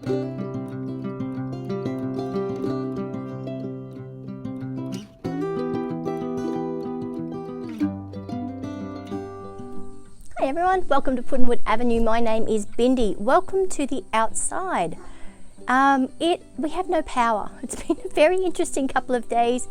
Hi everyone, welcome to Puddinwood Avenue. My name is Bindi. Welcome to the outside. We have no power. It's been a very interesting couple of days.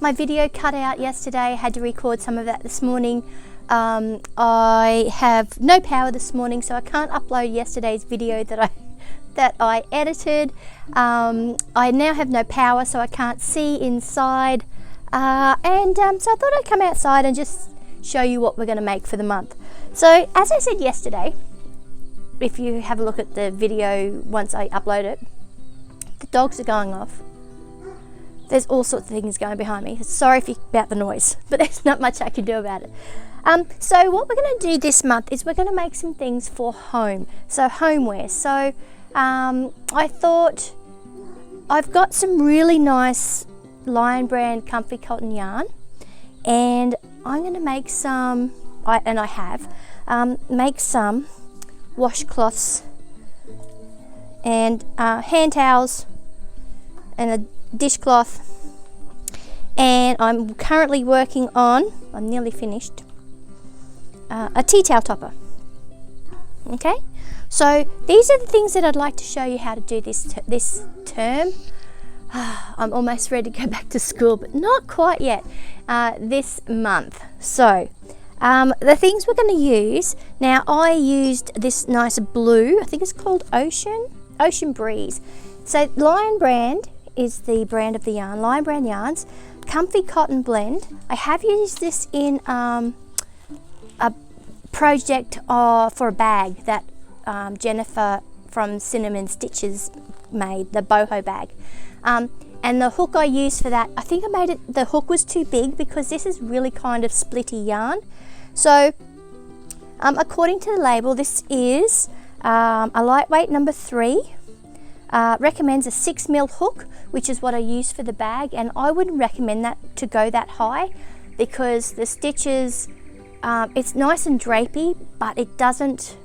My video cut out yesterday. I had to record some of that this morning. I have no power this morning, so I can't upload yesterday's video that I edited. I now have no power, so I can't see inside. So I thought I'd come outside and just show you what we're going to make for the month. So as I said yesterday, if you have a look at the video once I upload it, the dogs are going off. There's all sorts of things going behind me. Sorry about the noise, but there's not much I can do about it. So what we're going to do this month is we're going to make some things for home. So homeware. So I thought I've got some really nice Lion brand comfy cotton yarn, and I'm going to make some, make some washcloths and hand towels and a dishcloth, and I'm currently working on, I'm nearly finished, a tea towel topper. Okay, so these are the things that I'd like to show you how to do this term. I'm almost ready to go back to school, but not quite yet, this month. So the things we're going to use, now I used this nice blue, I think it's called Ocean Breeze. So Lion brand is the brand of the yarn, Lion brand yarns, comfy cotton blend. I have used this in a project for a bag that Jennifer from Cinnamon Stitches made, the boho bag. And the hook I used for that, I think I made it, the hook was too big because this is really kind of splitty yarn. So according to the label, this is a lightweight number 3, recommends a 6mm hook, which is what I use for the bag, and I wouldn't recommend that to go that high because the stitches, it's nice and drapey, but it doesn't,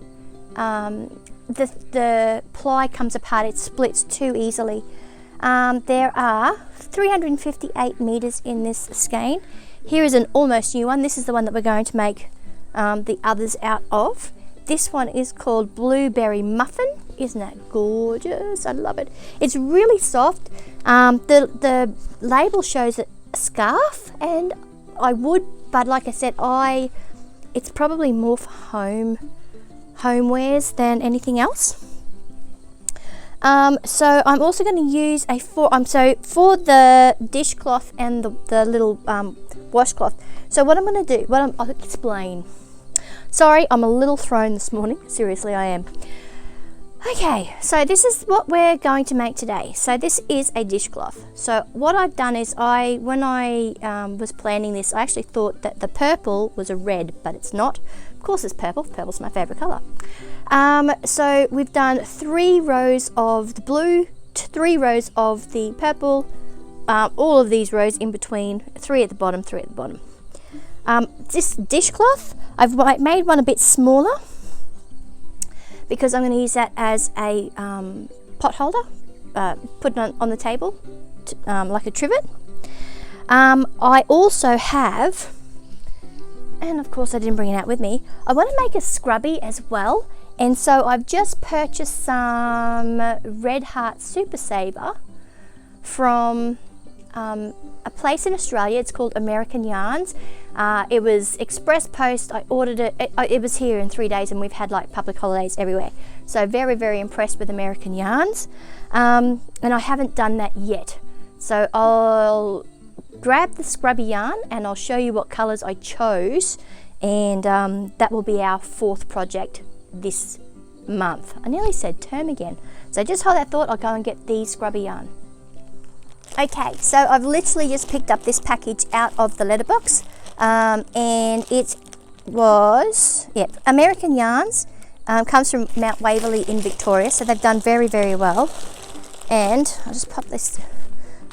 the ply comes apart, it splits too easily. There are 358 meters in this skein. Here is an almost new one. This is the one that we're going to make the others out of. This one is called Blueberry Muffin. Isn't that gorgeous? I love it. It's really soft. The label shows a scarf, and I would, but like I said, it's probably more for homewares than anything else. So I'm also going to use for the dishcloth and the little washcloth. So what I'm going to do, I'll explain. Sorry, I'm a little thrown this morning. Seriously, I am. Okay, so this is what we're going to make today. So this is a dishcloth. So what I've done is when I was planning this, I actually thought that the purple was a red, but it's not. Of course it's purple. Purple's my favorite color. So we've done 3 rows of the blue, 3 rows of the purple, all of these rows in between, 3 at the bottom, 3 at the bottom. This dishcloth, I've made one a bit smaller because I'm going to use that as a pot holder, put it on the table like a trivet. I also have, and of course I didn't bring it out with me, I want to make a scrubby as well, and so I've just purchased some Red Heart Super Saver from a place in Australia. It's called American Yarns. It was express post. I ordered it. It was here in 3 days, and we've had like public holidays everywhere. So very, very impressed with American Yarns. And I haven't done that yet. So I'll grab the scrubby yarn and I'll show you what colors I chose. And that will be our 4th project this month. I nearly said term again. So just hold that thought. I'll go and get the scrubby yarn. Okay, so I've literally just picked up this package out of the letterbox, and it was, American Yarns, comes from Mount Waverley in Victoria, so they've done very, very well. And I'll just pop this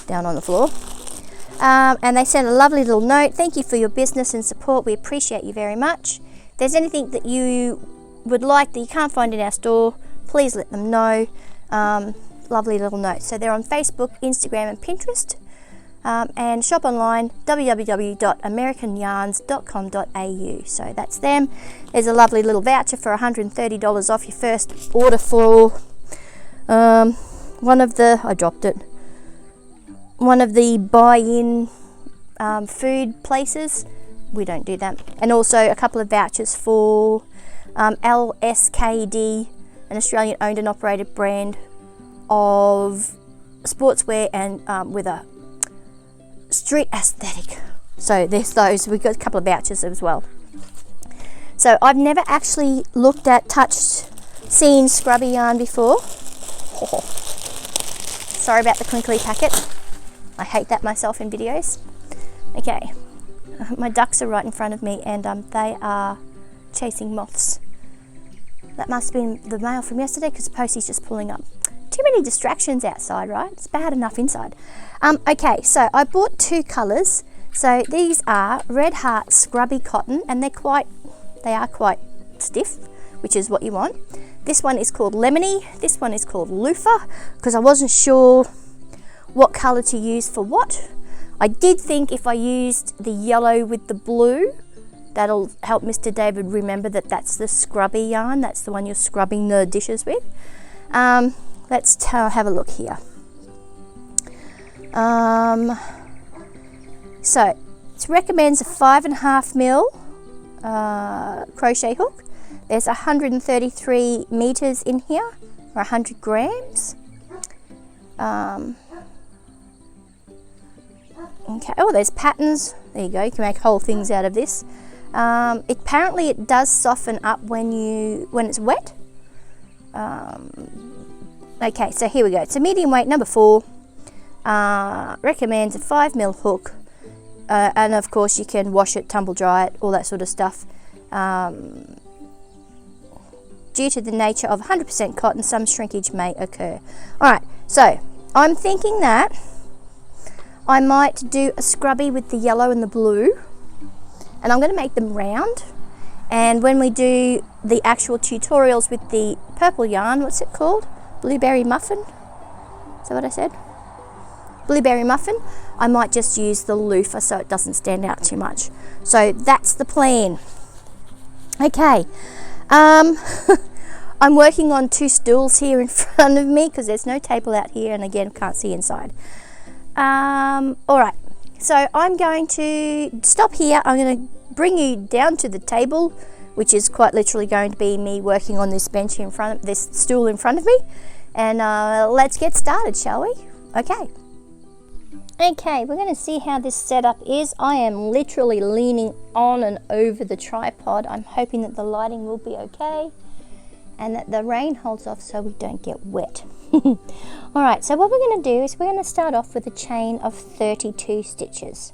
down on the floor. And they sent a lovely little note. Thank you for your business and support. We appreciate you very much. If there's anything that you would like that you can't find in our store, please let them know. lovely little notes. So they're on Facebook, Instagram and Pinterest, and shop online www.americanyarns.com.au. So that's them. There's a lovely little voucher for $130 off your first order for one of the buy-in food places. We don't do that. And also a couple of vouchers for LSKD, an Australian owned and operated brand of sportswear and with a street aesthetic. So there's those. We've got a couple of vouchers as well. So I've never actually looked at, touched, seen scrubby yarn before. Sorry about the crinkly packet. I hate that myself in videos. Okay, my ducks are right in front of me and they are chasing moths. That must have been the mail from yesterday because Posey's just pulling up. Too many distractions outside, right? It's bad enough inside. Okay, so I bought two colours. So these are Red Heart Scrubby Cotton, and they are quite stiff, which is what you want. This one is called Lemony. This one is called Loofah, because I wasn't sure what colour to use for what. I did think if I used the yellow with the blue, that'll help Mr. David remember that that's the scrubby yarn. That's the one you're scrubbing the dishes with. Let's have a look here. So it recommends a 5.5mm crochet hook. There's 133 meters in here, or 100 grams. Okay. Oh, there's patterns. There you go. You can make whole things out of this. Apparently, it does soften up when it's wet. Okay, so here we go. It's a medium weight, number 4. Recommends a 5mm hook, and of course you can wash it, tumble dry it, all that sort of stuff. Due to the nature of 100% cotton, some shrinkage may occur. All right, so I'm thinking that I might do a scrubby with the yellow and the blue, and I'm going to make them round. And when we do the actual tutorials with the purple yarn, what's it called? Blueberry muffin? Is that what I said? Blueberry muffin. I might just use the loofah so it doesn't stand out too much. So that's the plan. Okay. I'm working on 2 stools here in front of me because there's no table out here, and again, can't see inside. All right. So I'm going to stop here. I'm going to bring you down to the table, which is quite literally going to be me working on this bench in front of this stool in front of me. And let's get started, shall we? Okay. Okay, we're going to see how this setup is. I am literally leaning on and over the tripod. I'm hoping that the lighting will be okay and that the rain holds off so we don't get wet. Alright, so what we're going to do is we're going to start off with a chain of 32 stitches.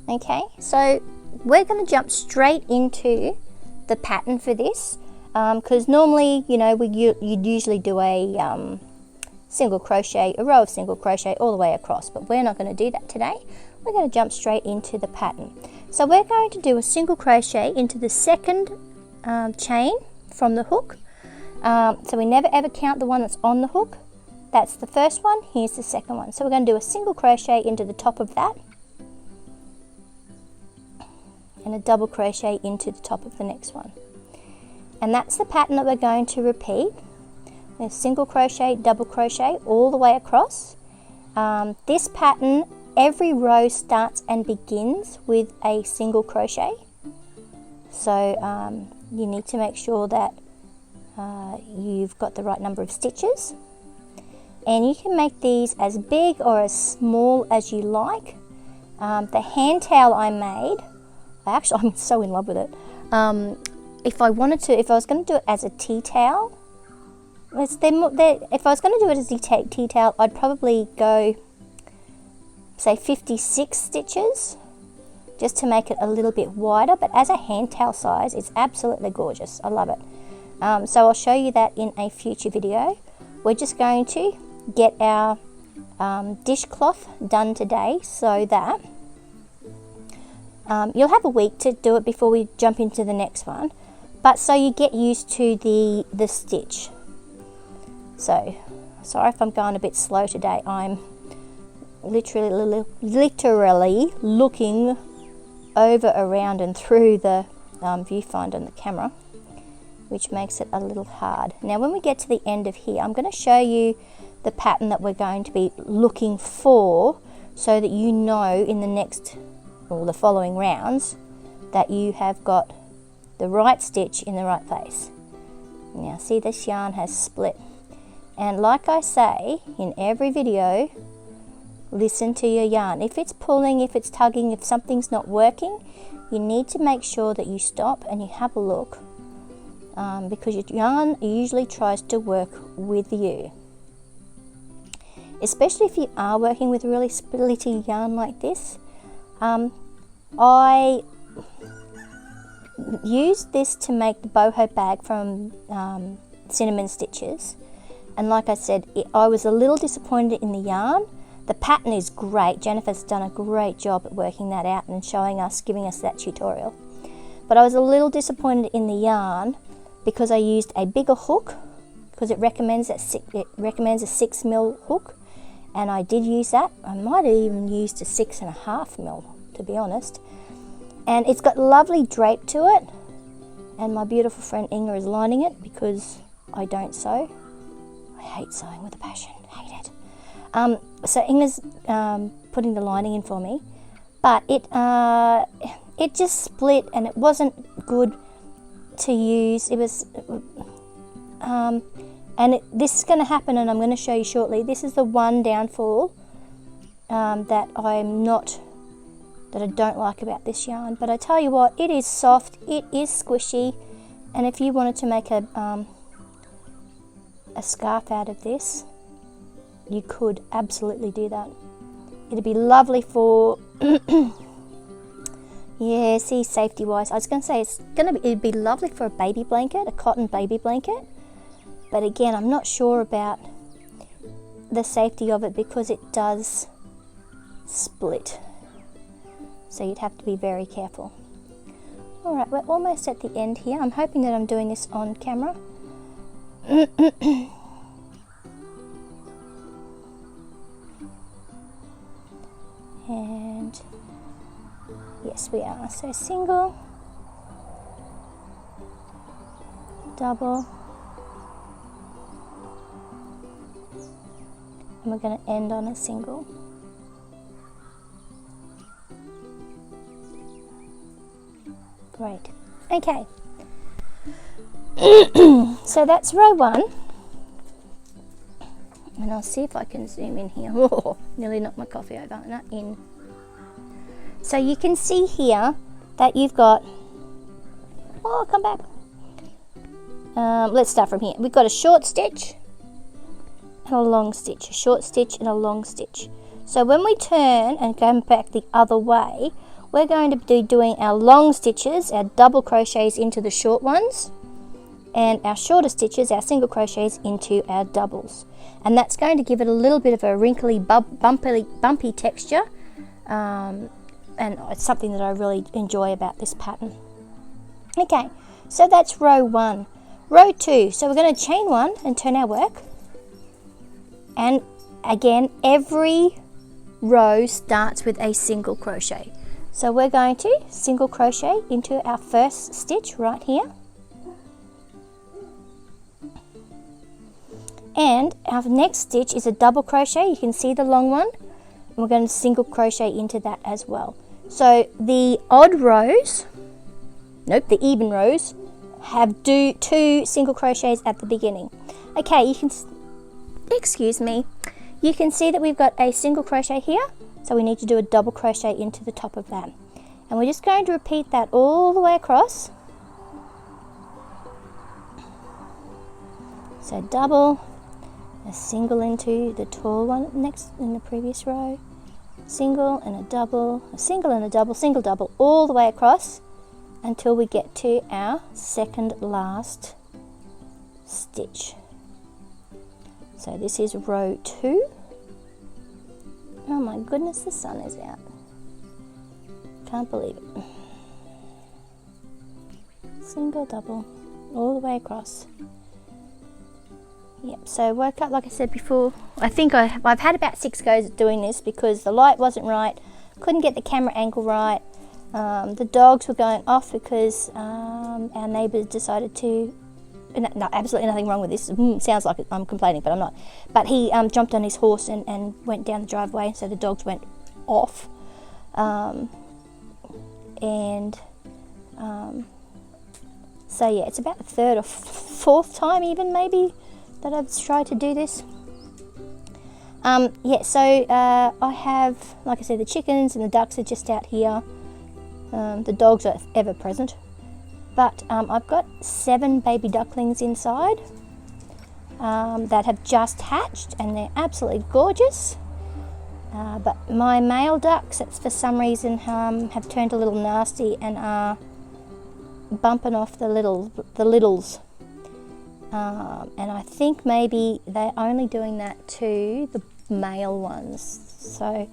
Okay, so we're going to jump straight into the pattern for this, because normally, you know, you'd usually do a single crochet, a row of single crochet all the way across, but we're not going to do that today. We're going to jump straight into the pattern. So we're going to do a single crochet into the second chain from the hook. So we never ever count the one that's on the hook. That's the first one, here's the second one. So we're going to do a single crochet into the top of that and a double crochet into the top of the next one. And that's the pattern that we're going to repeat. There's single crochet, double crochet all the way across. This pattern, every row starts and begins with a single crochet. So you need to make sure that you've got the right number of stitches. And you can make these as big or as small as you like. The hand towel I made, I'm so in love with it. If I was going to do it as a tea towel, if I was going to do it as a tea towel, I'd probably go, say, 56 stitches, just to make it a little bit wider. But as a hand towel size, it's absolutely gorgeous. I love it. So I'll show you that in a future video. We're just going to get our dishcloth done today so that you'll have a week to do it before we jump into the next one, but so you get used to the stitch. So sorry if I'm going a bit slow today. I'm literally looking over, around and through the viewfinder on the camera, which makes it a little hard. Now when we get to the end of here, I'm going to show you the pattern that we're going to be looking for, so that you know in the next or the following rounds that you have got the right stitch in the right place. Now see, this yarn has split, and like I say in every video, listen to your yarn. If it's pulling, if it's tugging, if something's not working, you need to make sure that you stop and you have a look, because your yarn usually tries to work with you. Especially if you are working with really splitty yarn like this. I used this to make the boho bag from Cinnamon Stitches, and like I said, I was a little disappointed in the yarn. The pattern is great. Jennifer's done a great job at working that out and showing us, giving us that tutorial. But I was a little disappointed in the yarn because I used a bigger hook, because it recommends a 6mm hook, and I did use that. I might have even used a 6.5mm, to be honest. And it's got lovely drape to it, and my beautiful friend Inga is lining it because I don't sew. I hate sewing with a passion, hate it. So Inga's putting the lining in for me, but it just split and it wasn't good to use. It was, this is going to happen, and I'm going to show you shortly. This is the one downfall that I don't like about this yarn. But I tell you what, it is soft, it is squishy, and if you wanted to make a scarf out of this, you could absolutely do that. It'd be lovely for yeah, see, safety wise, I was going to say it'd be lovely for a baby blanket, a cotton baby blanket, but again, I'm not sure about the safety of it because it does split, so you'd have to be very careful. Alright, we're almost at the end here. I'm hoping that I'm doing this on camera. And yes, we are. So single, double, and we're going to end on a single. Great. Okay. So that's row 1. And I'll see if I can zoom in here. Oh, nearly knocked my coffee over. Not in. So you can see here that you've got, oh, come back. Let's start from here. We've got a short stitch and a long stitch, a short stitch and a long stitch. So when we turn and go back the other way, we're going to be doing our long stitches, our double crochets into the short ones, and our shorter stitches, our single crochets, into our doubles. And that's going to give it a little bit of a wrinkly, bumpy texture, and it's something that I really enjoy about this pattern. Okay, so that's row 1. Row 2, so we're going to chain 1 and turn our work. And again, every row starts with a single crochet. So we're going to single crochet into our first stitch right here. And our next stitch is a double crochet. You can see the long one. And we're going to single crochet into that as well. So the odd rows, the even rows, have 2 single crochets at the beginning. Okay, you can, excuse me, you can see that we've got a single crochet here. So we need to do a double crochet into the top of that. And we're just going to repeat that all the way across. So double, a single into the tall one next in the previous row, single and a double, a single and a double, single double, all the way across until we get to our second last stitch. So this is row 2. Oh my goodness, the sun is out. Can't believe it. Single, double, all the way across. Yep, so woke up, like I said before. I think I've had about 6 goes at doing this because the light wasn't right, couldn't get the camera angle right. The dogs were going off because our neighbour decided to, no, absolutely nothing wrong with this. Sounds like I'm complaining, but I'm not. But he jumped on his horse and went down the driveway, so the dogs went off. So yeah, it's about the 3rd or 4th time even maybe that I've tried to do this. Yeah, so I have, like I said, the chickens and the ducks are just out here. The dogs are ever present. But I've got 7 baby ducklings inside that have just hatched, and they're absolutely gorgeous. But my male ducks, that's for some reason, have turned a little nasty and are bumping off the littles. And I think maybe they're only doing that to the male ones. So,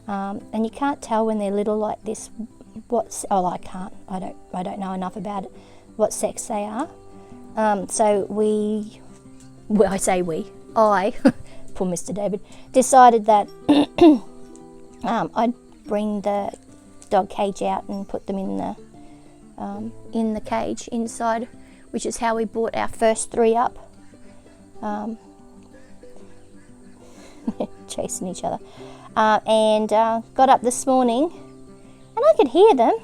and you can't tell when they're little like this I don't know enough about it, what sex they are. So I, poor Mr. David, decided that I'd bring the dog cage out and put them in the cage inside, which is how we brought our first 3 up. Chasing each other. And got up this morning, and I could hear them,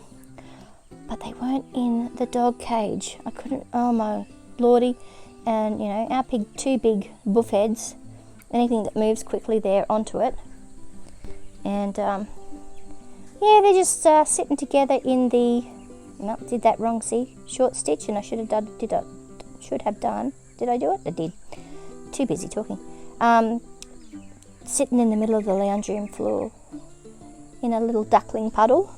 but they weren't in the dog cage. I couldn't, oh my lordy. And, you know, our 2 big buffheads, anything that moves quickly, they're onto it. And, yeah, they're just sitting together in the, no, did that wrong, see? Short stitch, and I should have done. Did I do it? I did. Too busy talking. Sitting in the middle of the lounge room floor in a little duckling puddle.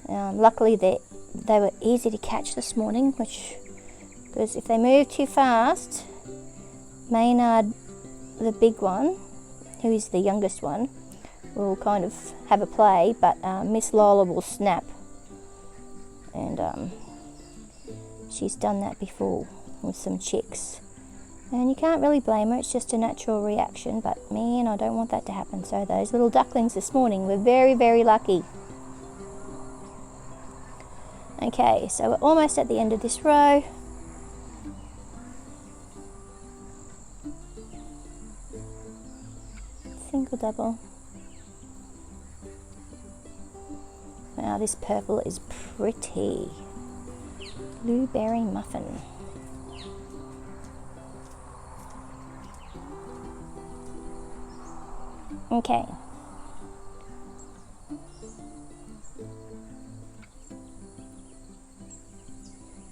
Luckily, they were easy to catch this morning, because if they move too fast, Maynard, the big one, who is the youngest one, will kind of have a play, but Miss Lola will snap. And she's done that before with some chicks. And you can't really blame her, it's just a natural reaction, but man, I don't want that to happen. So those little ducklings this morning were very, very lucky. Okay, so we're almost at the end of this row. Single, double. Wow, this purple is pretty. Blueberry muffin. Okay.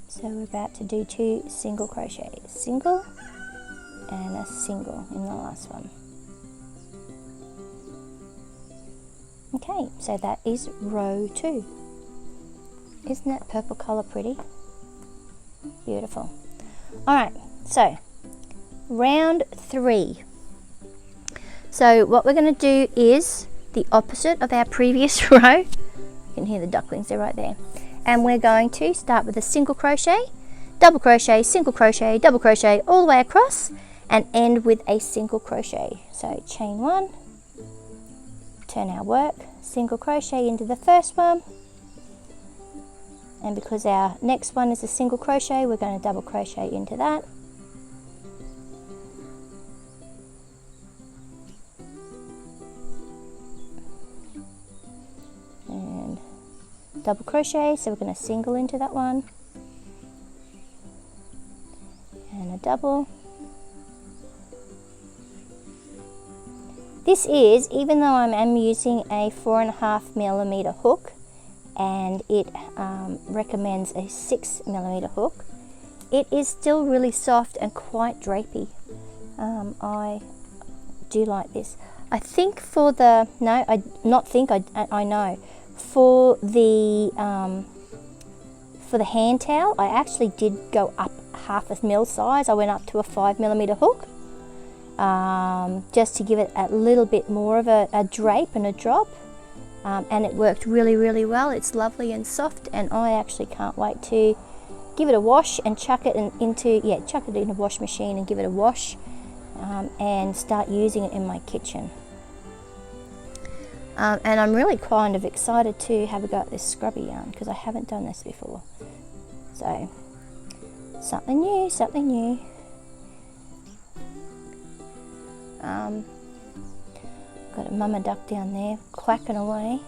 So we're about to do 2 single crochets. Single and a single in the last one. Okay, so that is row 2. Isn't that purple colour pretty? Beautiful. Alright, so round 3. So what we're going to do is the opposite of our previous row. You can hear the ducklings, they're right there. And we're going to start with a single crochet, double crochet, single crochet, double crochet all the way across, and end with a single crochet. So chain 1, turn our work, single crochet into the first one, and because our next one is a single crochet, we're going to double crochet into that. And double crochet, so we're going to single into that one, and a double. This is, even though I am using a 4.5mm hook, and it recommends a 6mm hook, it is still really soft and quite drapey. I do like this. I think for the, no, I not think, I know. For the hand towel, I actually did go up 1/2 mil size. I went up to a 5mm hook, just to give it a little bit more of a drape and a drop. And it worked really, really well. It's lovely and soft, and I actually can't wait to give it a wash and chuck it chuck it in a wash machine and give it a wash, and start using it in my kitchen. And I'm really kind of excited to have a go at this scrubby yarn because I haven't done this before. So something new, something new. Got a mama duck down there quacking away.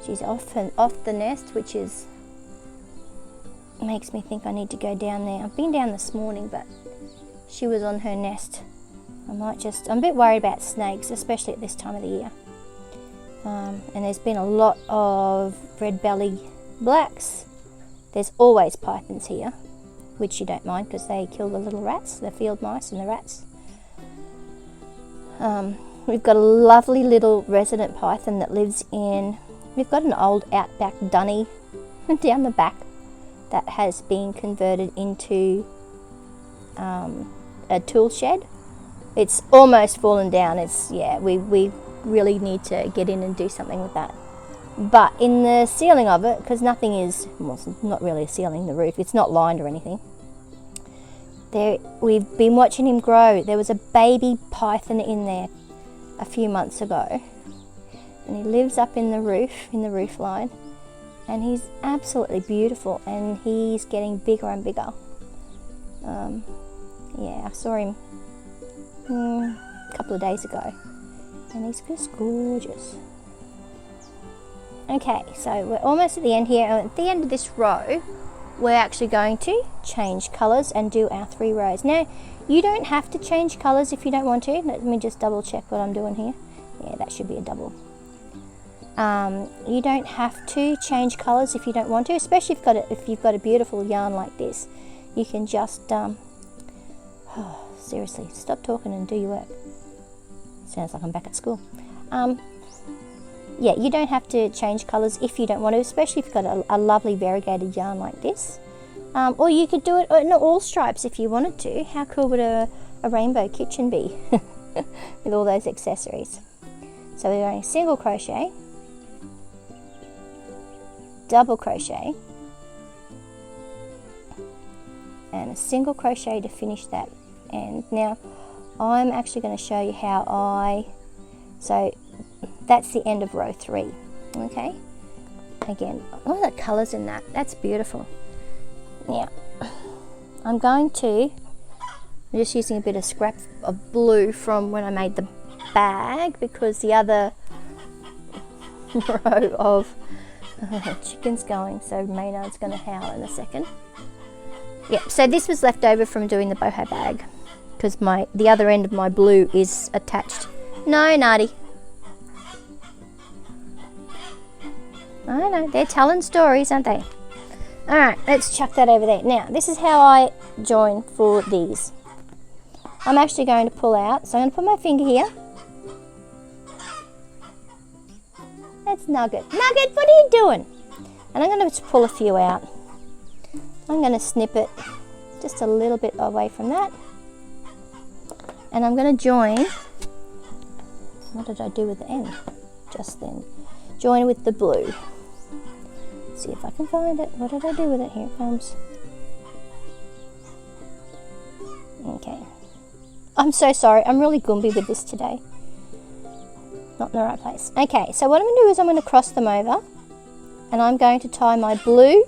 She's off the nest, which makes me think I need to go down there. I've been down this morning, but she was on her nest. I'm a bit worried about snakes, especially at this time of the year. And there's been a lot of red belly blacks. There's always pythons here, which you don't mind because they kill the little rats, the field mice and the rats. We've got a lovely little resident python that lives in, we've got an old outback dunny down the back that has been converted into a tool shed. It's almost fallen down. We really need to get in and do something with that. But in the ceiling of it, because nothing is, well, it's not really a ceiling, the roof, it's not lined or anything. We've been watching him grow. There was a baby python in there a few months ago, and he lives up in the roof line, and he's absolutely beautiful, and he's getting bigger and bigger. I saw him a couple of days ago, and he's just gorgeous. Okay, so we're almost at the end here, and at the end of this row we're actually going to change colours and do our 3 rows. Now, you don't have to change colours if you don't want to. Let me just double check what I'm doing here. Yeah, that should be a double. You don't have to change colours if you don't want to, especially if you've got a beautiful yarn like this. You can just seriously, stop talking and do your work. Sounds like I'm back at school. You don't have to change colours if you don't want to, especially if you've got a lovely variegated yarn like this. Or you could do it in all stripes if you wanted to. How cool would a rainbow kitchen be with all those accessories? So we're going single crochet, double crochet, and a single crochet to finish that end. Now, I'm actually going to show you how so that's the end of row 3. Okay, again, all the colours in that, that's beautiful. Now I'm just using a bit of scrap of blue from when I made the bag, because the other row of chicken's going, so Maynard's going to howl in a second. So this was left over from doing the boho bag, because the other end of my blue is attached. No, Nardi. I know, they're telling stories, aren't they? Alright, let's chuck that over there. Now, this is how I join for these. I'm actually going to pull out, so I'm going to put my finger here. That's Nugget. Nugget, what are you doing? And I'm going to pull a few out. I'm going to snip it just a little bit away from that. And I'm going to join, what did I do with the end? Just then. Join with the blue. See if I can find it. What did I do with it? Here it comes. Okay. I'm so sorry. I'm really Goomby with this today. Not in the right place. Okay, so what I'm going to do is I'm going to cross them over, and I'm going to tie my blue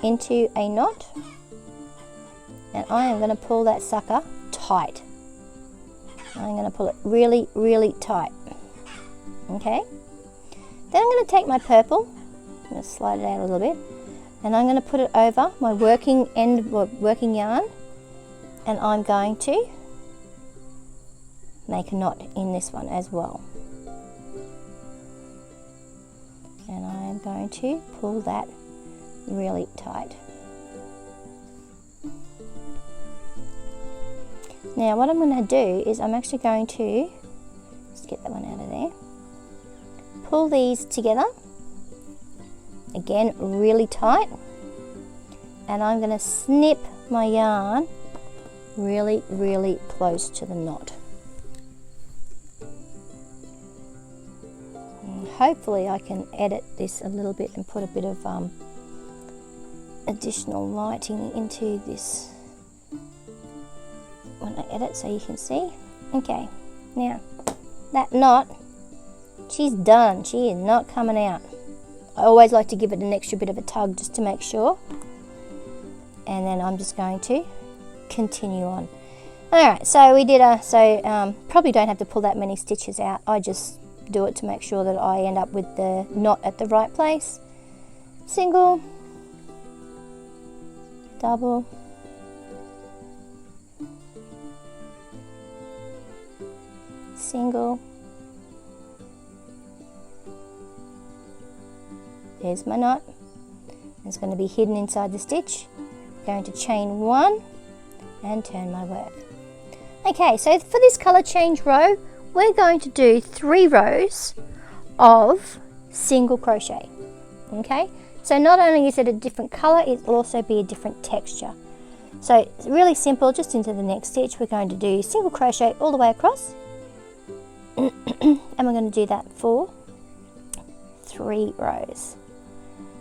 into a knot, and I am going to pull that sucker tight. I'm going to pull it really, really tight. Okay. Then I'm going to take my purple, I'm going to slide it out a little bit, and I'm going to put it over my working yarn, and I'm going to make a knot in this one as well. And I am going to pull that really tight. Now what I'm going to do is I'm actually going to, just get that one out of there, pull these together, again really tight, and I'm going to snip my yarn really, really close to the knot. And hopefully I can edit this a little bit and put a bit of additional lighting into this when I edit so you can see. Okay, now that knot, she's done. She is not coming out. I always like to give it an extra bit of a tug just to make sure. And then I'm just going to continue on. Alright, so we did probably don't have to pull that many stitches out. I just do it to make sure that I end up with the knot at the right place. Single, double, single. There's my knot. It's going to be hidden inside the stitch. Going to chain 1 and turn my work. Okay, so for this color change row, we're going to do 3 rows of single crochet. Okay, so not only is it a different color, it will also be a different texture. So it's really simple. Just into the next stitch, we're going to do single crochet all the way across, and we're going to do that for 3 rows.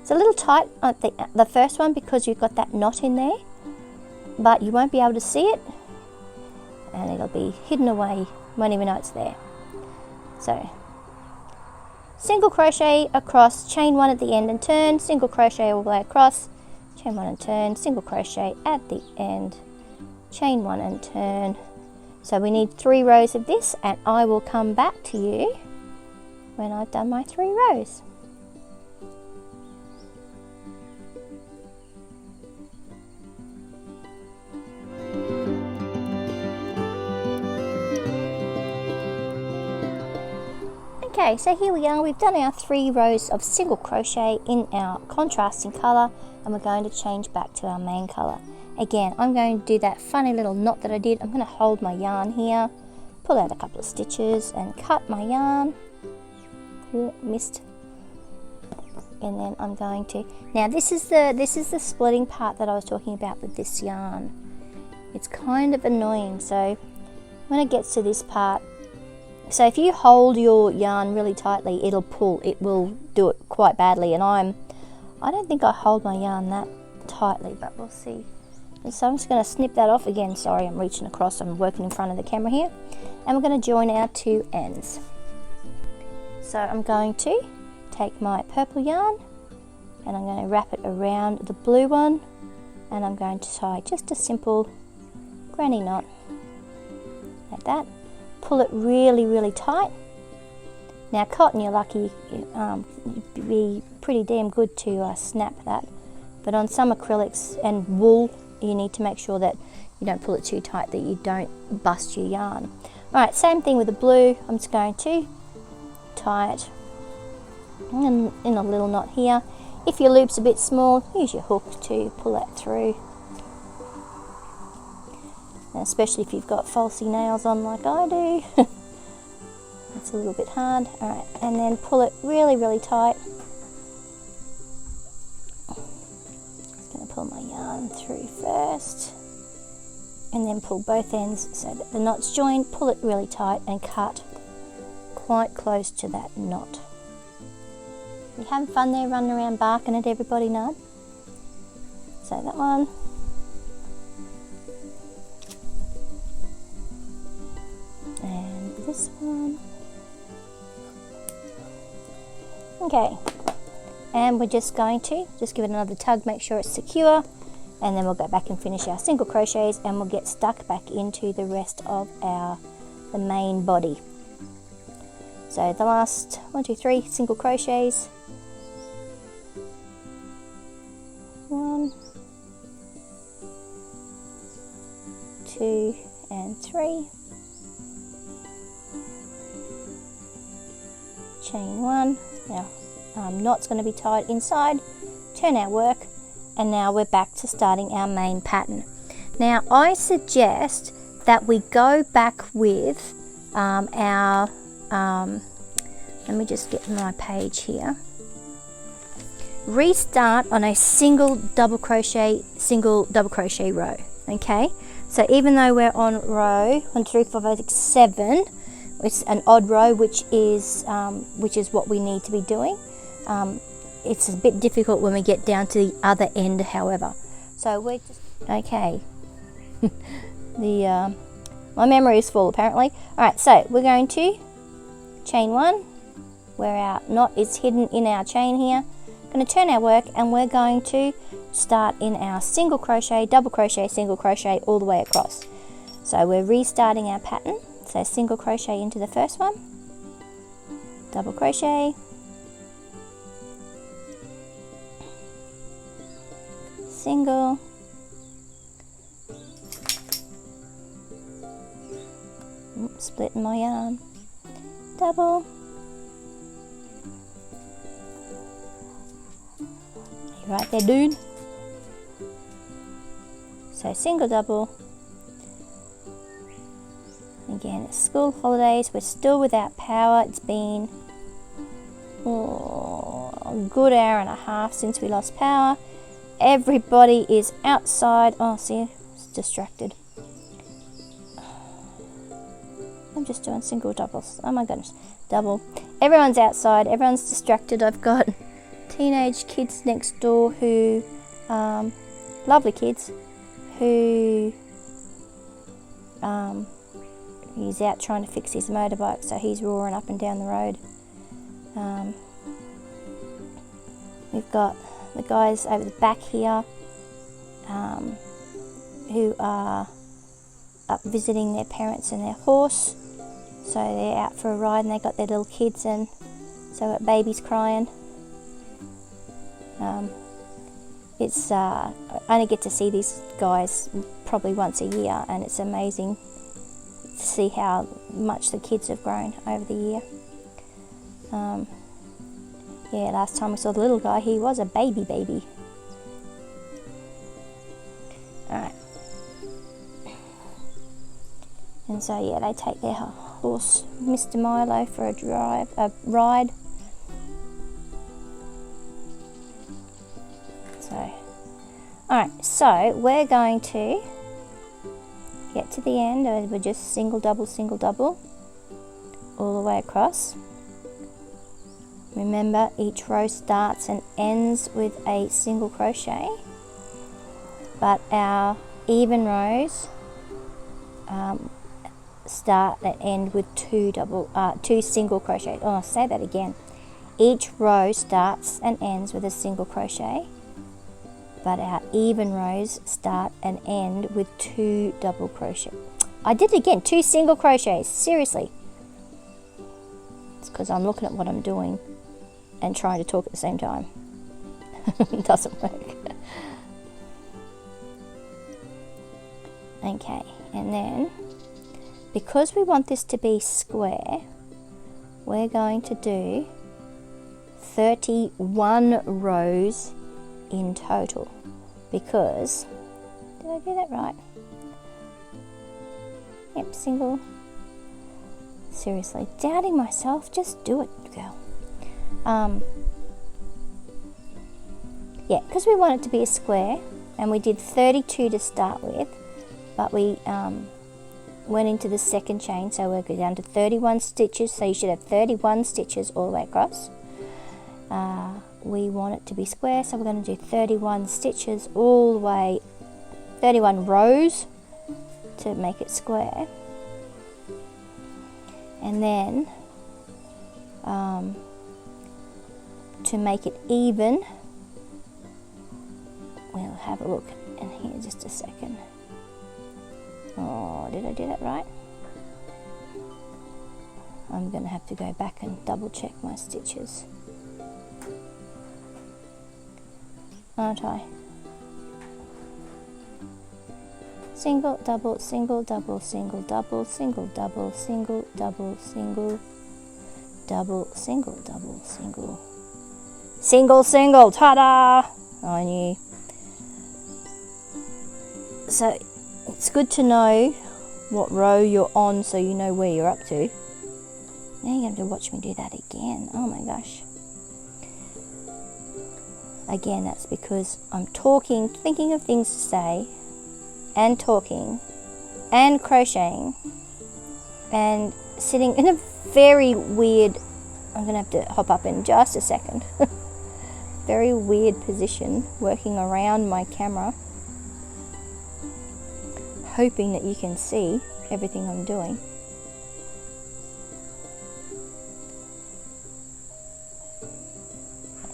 It's a little tight at the first one because you've got that knot in there, but you won't be able to see it, and it'll be hidden away. You won't even know it's there. So single crochet across, chain 1 at the end and turn, single crochet all the way across, chain 1 and turn, single crochet at the end, chain 1 and turn. So we need 3 rows of this, and I will come back to you when I've done my 3 rows. Okay, so here we are, we've done our 3 rows of single crochet in our contrasting colour, and we're going to change back to our main colour. Again, I'm going to do that funny little knot that I did. I'm going to hold my yarn here, pull out a couple of stitches and cut my yarn. Ooh, missed. And then I'm going to, now this is the splitting part that I was talking about with this yarn. It's kind of annoying, so when it gets to this part, so if you hold your yarn really tightly, it'll pull. It will do it quite badly, and I don't think I hold my yarn that tightly, but we'll see. And so I'm just going to snip that off again. Sorry, I'm reaching across. I'm working in front of the camera here, and we're going to join our 2 ends. So I'm going to take my purple yarn, and I'm going to wrap it around the blue one, and I'm going to tie just a simple granny knot like that. Pull it really, really tight. Now cotton, you're lucky, it'd be pretty damn good to snap that, but on some acrylics and wool, you need to make sure that you don't pull it too tight, that you don't bust your yarn. Alright, same thing with the blue. I'm just going to tie it in a little knot here. If your loop's a bit small, use your hook to pull that through. Especially if you've got falsy nails on like I do. It's a little bit hard. Alright, and then pull it really, really tight. Just going to pull my yarn through first, and then pull both ends so that the knot's joined. Pull it really tight and cut quite close to that knot. You having fun there running around barking at everybody, Nud? So that one. And this one. Okay, and we're just going to give it another tug, make sure it's secure, and then we'll go back and finish our single crochets, and we'll get stuck back into the rest of the main body. So the last 1, 2, 3 single crochets. 1, 2, and 3. Chain 1. Now knot's going to be tied inside. Turn our work, and now we're back to starting our main pattern. Now I suggest that we go back with our let me just get my page here. Restart on a single double crochet row. Okay, so even though we're on row 1, 2, 3, 4, 5, 6, 7, it's an odd row, which is what we need to be doing. it's a bit difficult when we get down to the other end, however. So we're just, okay. My memory is full apparently. Alright, so we're going to chain 1 where our knot is hidden in our chain here. Going to turn our work and we're going to start in our single crochet, double crochet, single crochet all the way across. So we're restarting our pattern. So single crochet into the first one, double crochet, single, splitting my yarn, double, you right there, dude? So single, double. Again, it's school holidays, we're still without power. It's been a good hour and a half since we lost power. Everybody is outside. Oh, see, it's distracted. I'm just doing single doubles. Oh my goodness, double. Everyone's outside, everyone's distracted. I've got teenage kids next door who, lovely kids, who, he's out trying to fix his motorbike, so he's roaring up and down the road. We've got the guys over the back here who are up visiting their parents and their horse. So they're out for a ride and they got their little kids, and so got babies crying. It's I only get to see these guys probably once a year, and it's amazing to see how much the kids have grown over the year. Yeah, last time we saw the little guy, he was a baby. Alright. And so yeah, they take their horse, Mr. Milo, for a ride. So, alright, so we're going to get to the end, and we're just single, double, all the way across. Remember, each row starts and ends with a single crochet, but our even rows start and end with two single crochets. Oh, I'll say that again. Each row starts and ends with a single crochet, but our even rows start and end with 2 double crochet. I did it again, 2 single crochets, seriously. It's because I'm looking at what I'm doing and trying to talk at the same time. It doesn't work. Okay, and then because we want this to be square, we're going to do 31 rows in total, because, did I do that right? Yep, single. Seriously, doubting myself, just do it, girl. Yeah, because we want it to be a square, and we did 32 to start with, but we went into the second chain, so we'll go down to 31 stitches, so you should have 31 stitches all the way across. We want it to be square, so we're going to do 31 stitches all the way, 31 rows to make it square. And then to make it even, we'll have a look in here just a second. Oh, did I do that right? I'm going to have to go back and double check my stitches. Aren't I? Single, double, single, double, single, double, single, double, single, double, single, double, single, double, single, single, single, ta-da! I knew. So it's good to know what row you're on so you know where you're up to. Now you're going to watch me do that again. Oh my gosh. Again, that's because I'm talking, thinking of things to say, and talking, and crocheting, and sitting in a very weird, I'm going to have to hop up in just a second. very weird position, working around my camera, hoping that you can see everything I'm doing.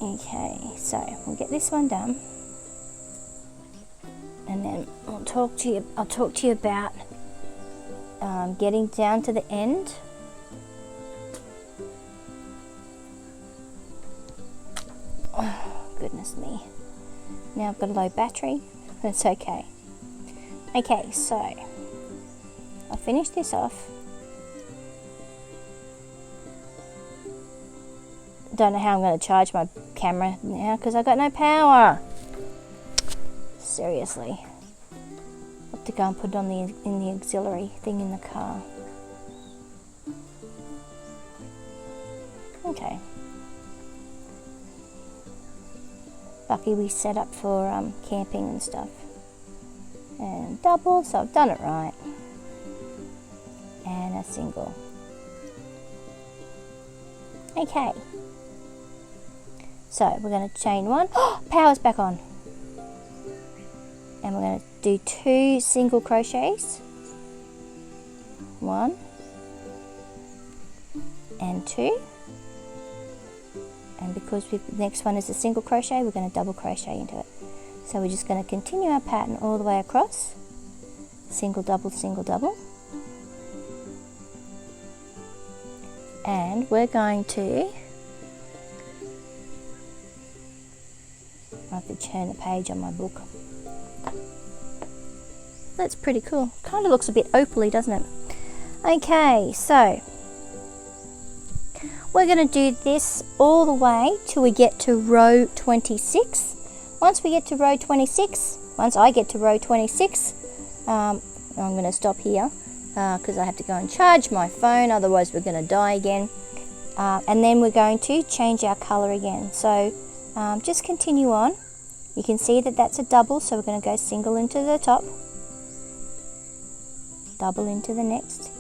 Okay, so we'll get this one done, and then I'll talk to you about getting down to the end. Oh, goodness me. Now I've got a low battery. That's okay. Okay, so I'll finish this off. Don't know how I'm going to charge my camera now because I've got no power. Seriously. I'll have to go and put it on in the auxiliary thing in the car. Okay. Lucky we set up for camping and stuff. And double, so I've done it right. And a single. Okay. So we're going to chain one. Power's back on. And we're going to do 2 single crochets. 1 and 2. And because the next one is a single crochet, we're going to double crochet into it. So we're just going to continue our pattern all the way across. Single, double, single, double. And we're going to, I have to turn the page on my book. That's pretty cool. Kind of looks a bit opaly, doesn't it? Okay, so we're going to do this all the way till we get to row 26. Once we get to row 26, once I get to row 26, I'm going to stop here because I have to go and charge my phone, otherwise we're going to die again. And then we're going to change our colour again. So just continue on. You can see that that's a double, so we're going to go single into the top, double into the next.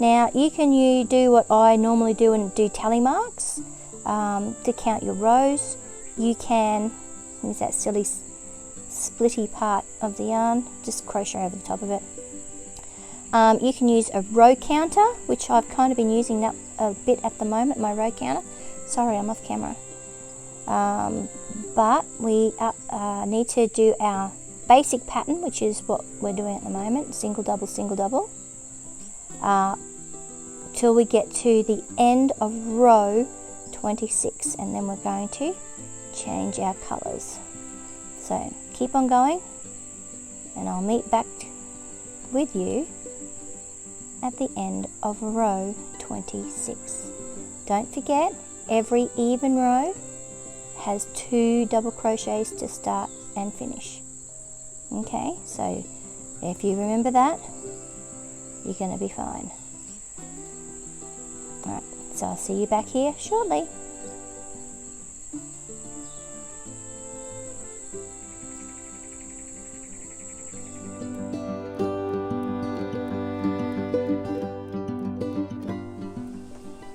Now you can do what I normally do and do tally marks to count your rows. You can use that silly splitty part of the yarn, just crochet over the top of it. You can use a row counter, which I've kind of been using that a bit at the moment, my row counter. Sorry, I'm off camera. But we need to do our basic pattern, which is what we're doing at the moment, single, double, till we get to the end of row 26, and then we're going to change our colours. So keep on going, and I'll meet back with you at the end of row 26. Don't forget, every even row has 2 double crochets to start and finish. Okay, so if you remember that, you're going to be fine. Alright, so I'll see you back here shortly.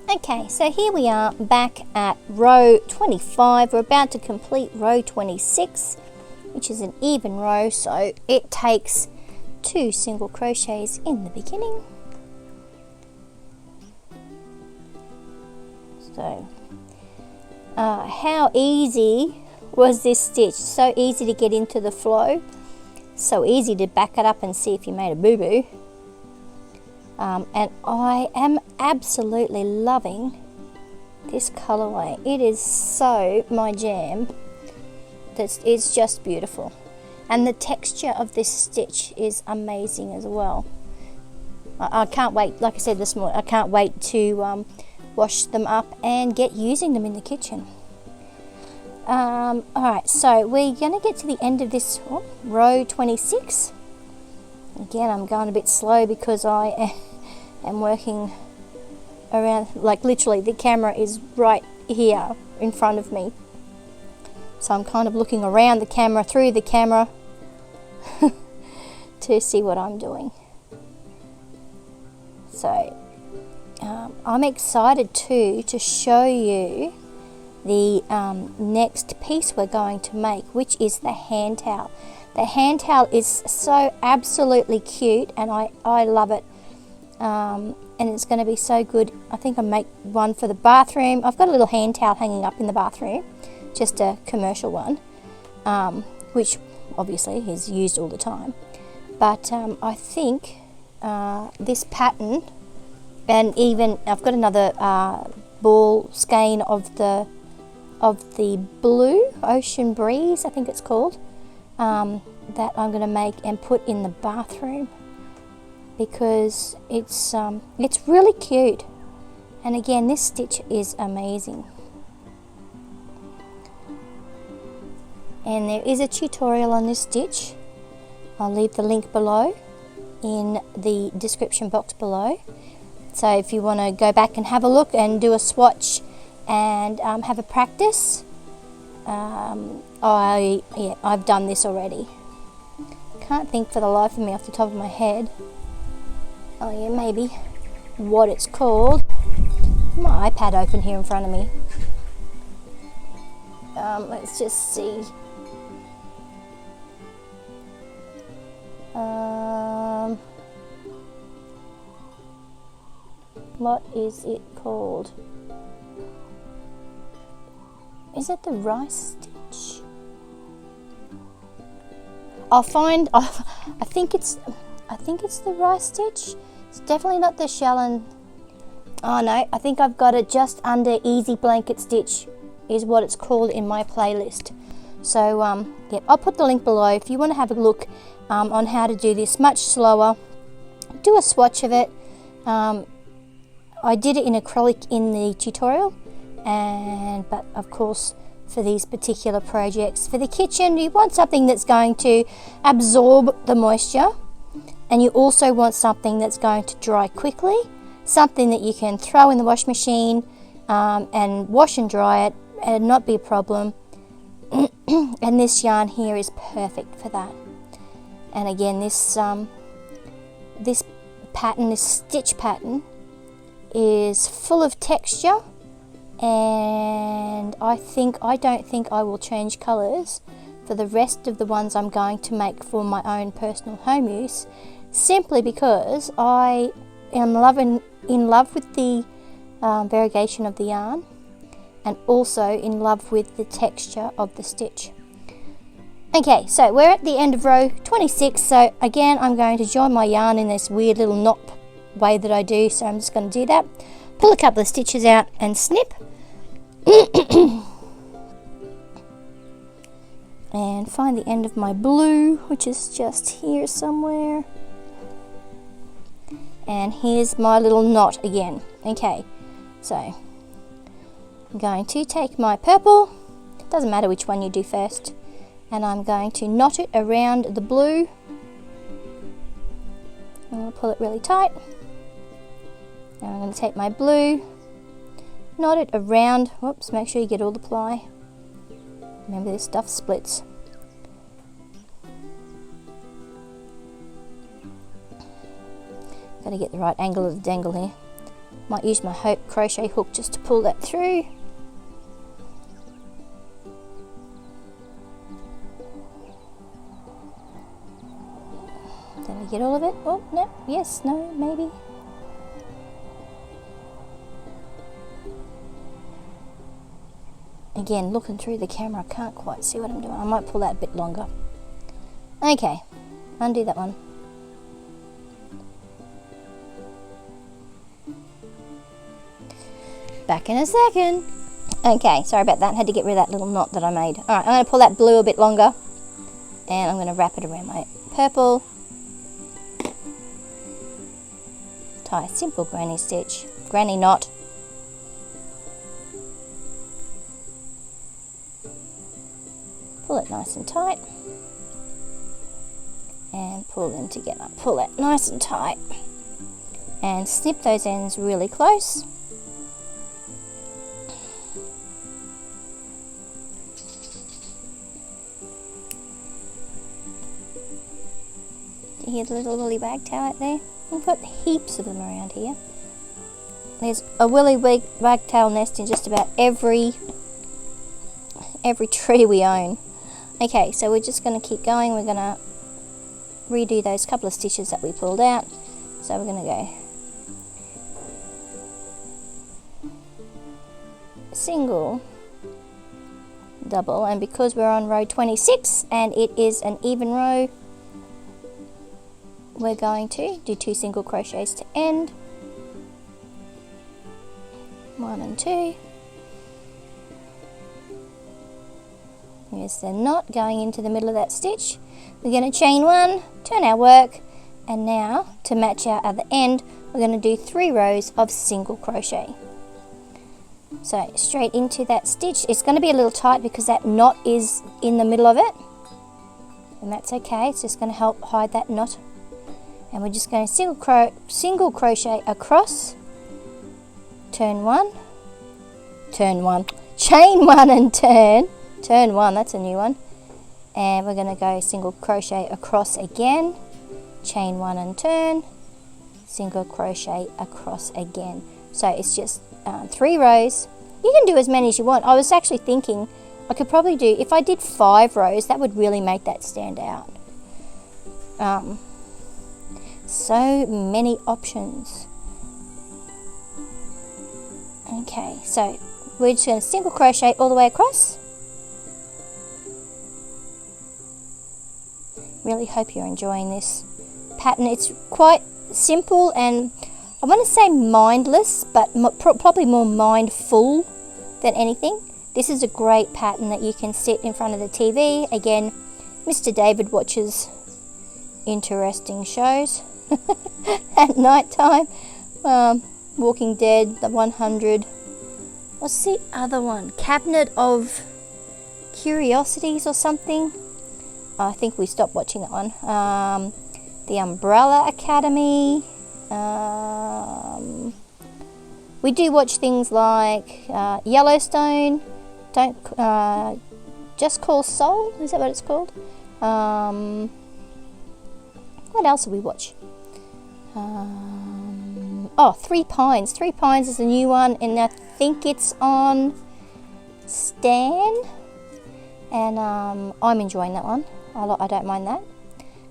Okay, so here we are back at row 25. We're about to complete row 26, which is an even row, so it takes 2 single crochets in the beginning. So, how easy was this stitch? So easy to get into the flow, so easy to back it up and see if you made a boo-boo. And I am absolutely loving this colorway. It is so my jam. It's just beautiful. And the texture of this stitch is amazing as well. I can't wait, like I said this morning, I can't wait to wash them up and get using them in the kitchen. Alright, so we're going to get to the end of this row 26. Again, I'm going a bit slow because I am working around, like literally the camera is right here in front of me. So I'm kind of looking around the camera, through the camera to see what I'm doing. So I'm excited too to show you the next piece we're going to make, which is the hand towel. The hand towel is so absolutely cute, and I love it. And it's going to be so good. I think I'll make one for the bathroom. I've got a little hand towel hanging up in the bathroom, just a commercial one, which obviously is used all the time. But I think this pattern, and even I've got another ball skein of the blue Ocean Breeze, I think it's called, that I'm going to make and put in the bathroom, because it's really cute. And again, this stitch is amazing. And there is a tutorial on this stitch. I'll leave the link below in the description box below. So if you want to go back and have a look and do a swatch and have a practice, I've done this already. Can't think for the life of me off the top of my head. Oh yeah, maybe what it's called. My iPad open here in front of me. Let's just see. What is it called? Is it the rice stitch? I'll find. I think it's the rice stitch. It's definitely not the shell and. Oh no, I think I've got it just under easy blanket stitch, is what it's called in my playlist. So yeah, I'll put the link below if you want to have a look on how to do this much slower. Do a swatch of it. I did it in acrylic in the tutorial, but of course for these particular projects for the kitchen, you want something that's going to absorb the moisture, and you also want something that's going to dry quickly, something that you can throw in the wash machine and wash and dry it and not be a problem. And this yarn here is perfect for that. And again, this pattern, this stitch pattern, is full of texture, and I don't think I will change colours for the rest of the ones I'm going to make for my own personal home use, simply because I am in love with the variegation of the yarn, and also in love with the texture of the stitch. Okay, so we're at the end of row 26, so again I'm going to join my yarn in this weird little knot way that I do, so I'm just going to do that, pull a couple of stitches out and snip and find the end of my blue, which is just here somewhere, and here's my little knot again. Okay, so I'm going to take my purple, doesn't matter which one you do first, and I'm going to knot it around the blue. I'm going to pull it really tight. Now I'm going to take my blue, knot it around, whoops, make sure you get all the ply. Remember, this stuff splits. Got to get the right angle of the dangle here. Might use my crochet hook just to pull that through. Did I get all of it? Oh, no, yes, no, maybe. Again, looking through the camera, I can't quite see what I'm doing. I might pull that a bit longer. Okay, undo that one. Back in a second. Okay, sorry about that. I had to get rid of that little knot that I made. Alright, I'm going to pull that blue a bit longer, and I'm going to wrap it around my purple. Tie a simple granny stitch, granny knot. Pull it nice and tight, and pull them together. Pull it nice and tight, and snip those ends really close. Do you hear the little woolly wagtail out there? We've got heaps of them around here. There's a woolly wagtail nest in just about every every tree we own. Okay, so we're just going to keep going. We're going to redo those couple of stitches that we pulled out. So we're going to go single, double, and because we're on row 26 and it is an even row, we're going to do 2 single crochets to end, 1 and 2. Here's the knot going into the middle of that stitch. We're going to chain 1, turn our work, and now to match our other end, we're going to do 3 rows of single crochet. So straight into that stitch. It's going to be a little tight because that knot is in the middle of it, and that's okay. It's just going to help hide that knot. And we're just going to single crochet across, turn 1, turn 1, chain 1 and turn 1, that's a new one, and we're going to go single crochet across again, chain 1 and turn, single crochet across again. So it's just 3 rows. You can do as many as you want. I was actually thinking I could probably do, if I did 5 rows, that would really make that stand out. So many options. Okay, so we're just going to single crochet all the way across. Really hope you're enjoying this pattern. It's quite simple and I want to say mindless, but probably more mindful than anything. This is a great pattern that you can sit in front of the TV. Again, Mr. David watches interesting shows at night time. Walking Dead, the 100. What's the other one? Cabinet of Curiosities or something. I think we stopped watching that one. The Umbrella Academy. We do watch things like Yellowstone. Just Call Soul. Is that what it's called? What else do we watch? Three Pines. 3 Pines is a new one, and I think it's on Stan. And I'm enjoying that one. I don't mind that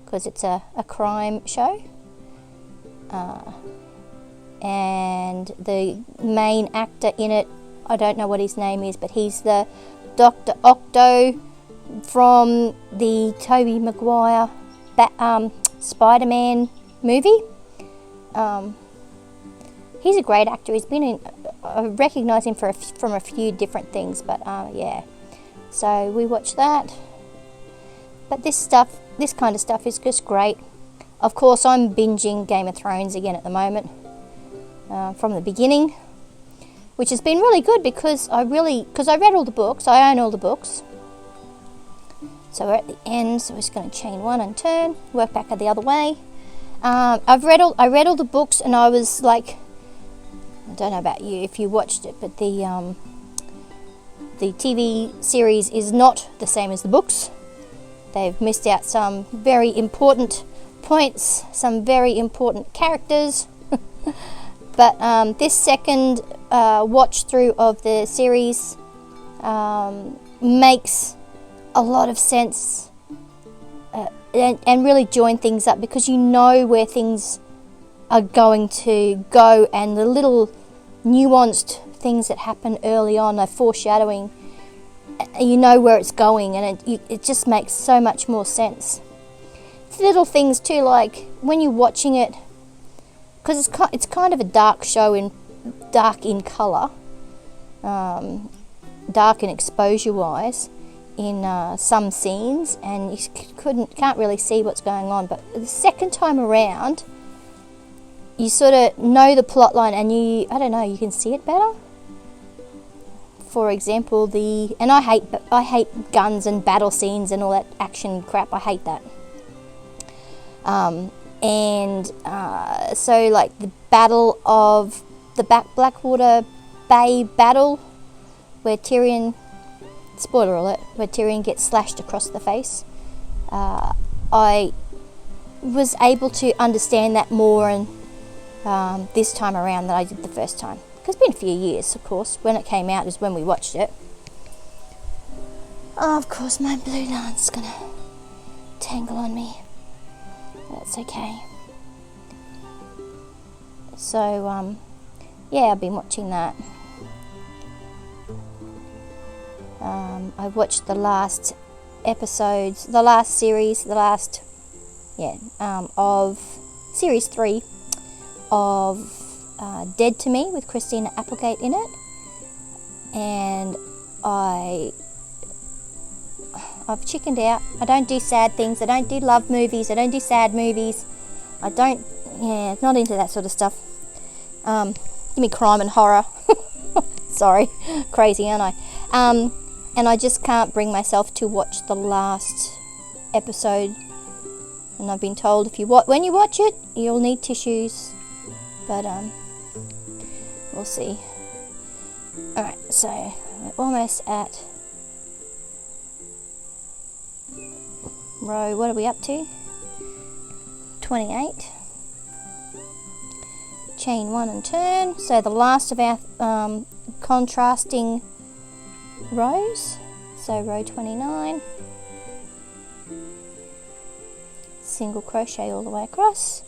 because it's a crime show. And the main actor in it, I don't know what his name is, but he's the Dr. Octo from the Tobey Maguire Spider-Man movie. He's a great actor. He's been in, I recognise him from a few different things, but yeah. So we watch that. But this kind of stuff is just great. Of course, I'm binging Game of Thrones again at the moment, from the beginning, which has been really good because I read all the books. I own all the books. So we're at the end. So we're just going to chain 1 and turn, work back the other way. I read all the books, and I was like, I don't know about you if you watched it, but the TV series is not the same as the books. They've missed out some very important points, some very important characters. But this second watch through of the series makes a lot of sense and really join things up because you know where things are going to go, and the little nuanced things that happen early on are foreshadowing. You know where it's going, and it just makes so much more sense. It's little things too, like when you're watching it, because it's kind of a dark show, dark in colour, dark in exposure wise in some scenes, and you can't really see what's going on. But the second time around, you sort of know the plot line, and you can see it better. For example, and I hate guns and battle scenes and all that action crap. I hate that. So like the battle of the Blackwater Bay battle, where Tyrion, spoiler alert, where Tyrion gets slashed across the face. I was able to understand that more and this time around than I did the first time. Because it's been a few years, of course. When it came out is when we watched it. Oh, of course my blue line's gonna tangle on me. That's okay. So, yeah, I've been watching that. I watched the last episodes, the last series, of series 3 of Dead to Me with Christina Applegate in it, and I've chickened out. I don't do sad things. I don't do love movies. I don't do sad movies. Not into that sort of stuff. Give me crime and horror. Sorry, crazy, aren't I? And I just can't bring myself to watch the last episode. And I've been told when you watch it, you'll need tissues. But we'll see. All right, so we're almost at row. What are we up to? 28. Chain 1 and turn. So the last of our contrasting rows. So row 29. Single crochet all the way across.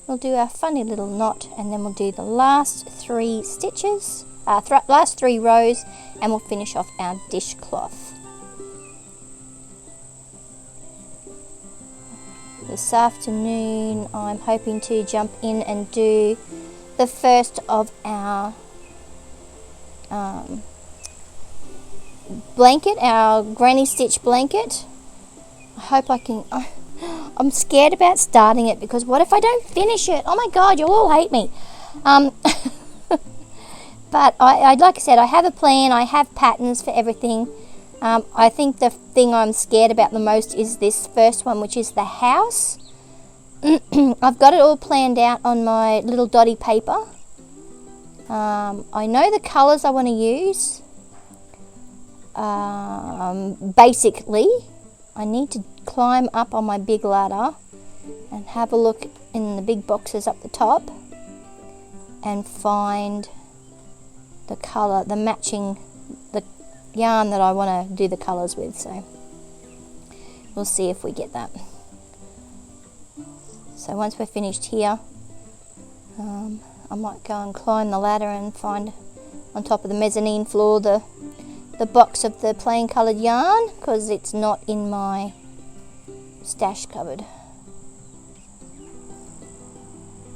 We'll do our funny little knot, and then we'll do the last 3 stitches, last 3 rows, and we'll finish off our dishcloth. This afternoon I'm hoping to jump in and do the first of our blanket, our granny stitch blanket. I hope I can. I'm scared about starting it, because what if I don't finish it? Oh my God, you'll all hate me. But like I said, I have a plan. I have patterns for everything. I think the thing I'm scared about the most is this first one, which is the house. I've got it all planned out on my little dotty paper. I know the colours I want to use. Basically, I need to climb up on my big ladder and have a look in the big boxes up the top and find the colour, the yarn that I want to do the colours with. So we'll see if we get that. So once we're finished here, I might go and climb the ladder and find on top of the mezzanine floor the box of the plain coloured yarn, because it's not in my stash cupboard.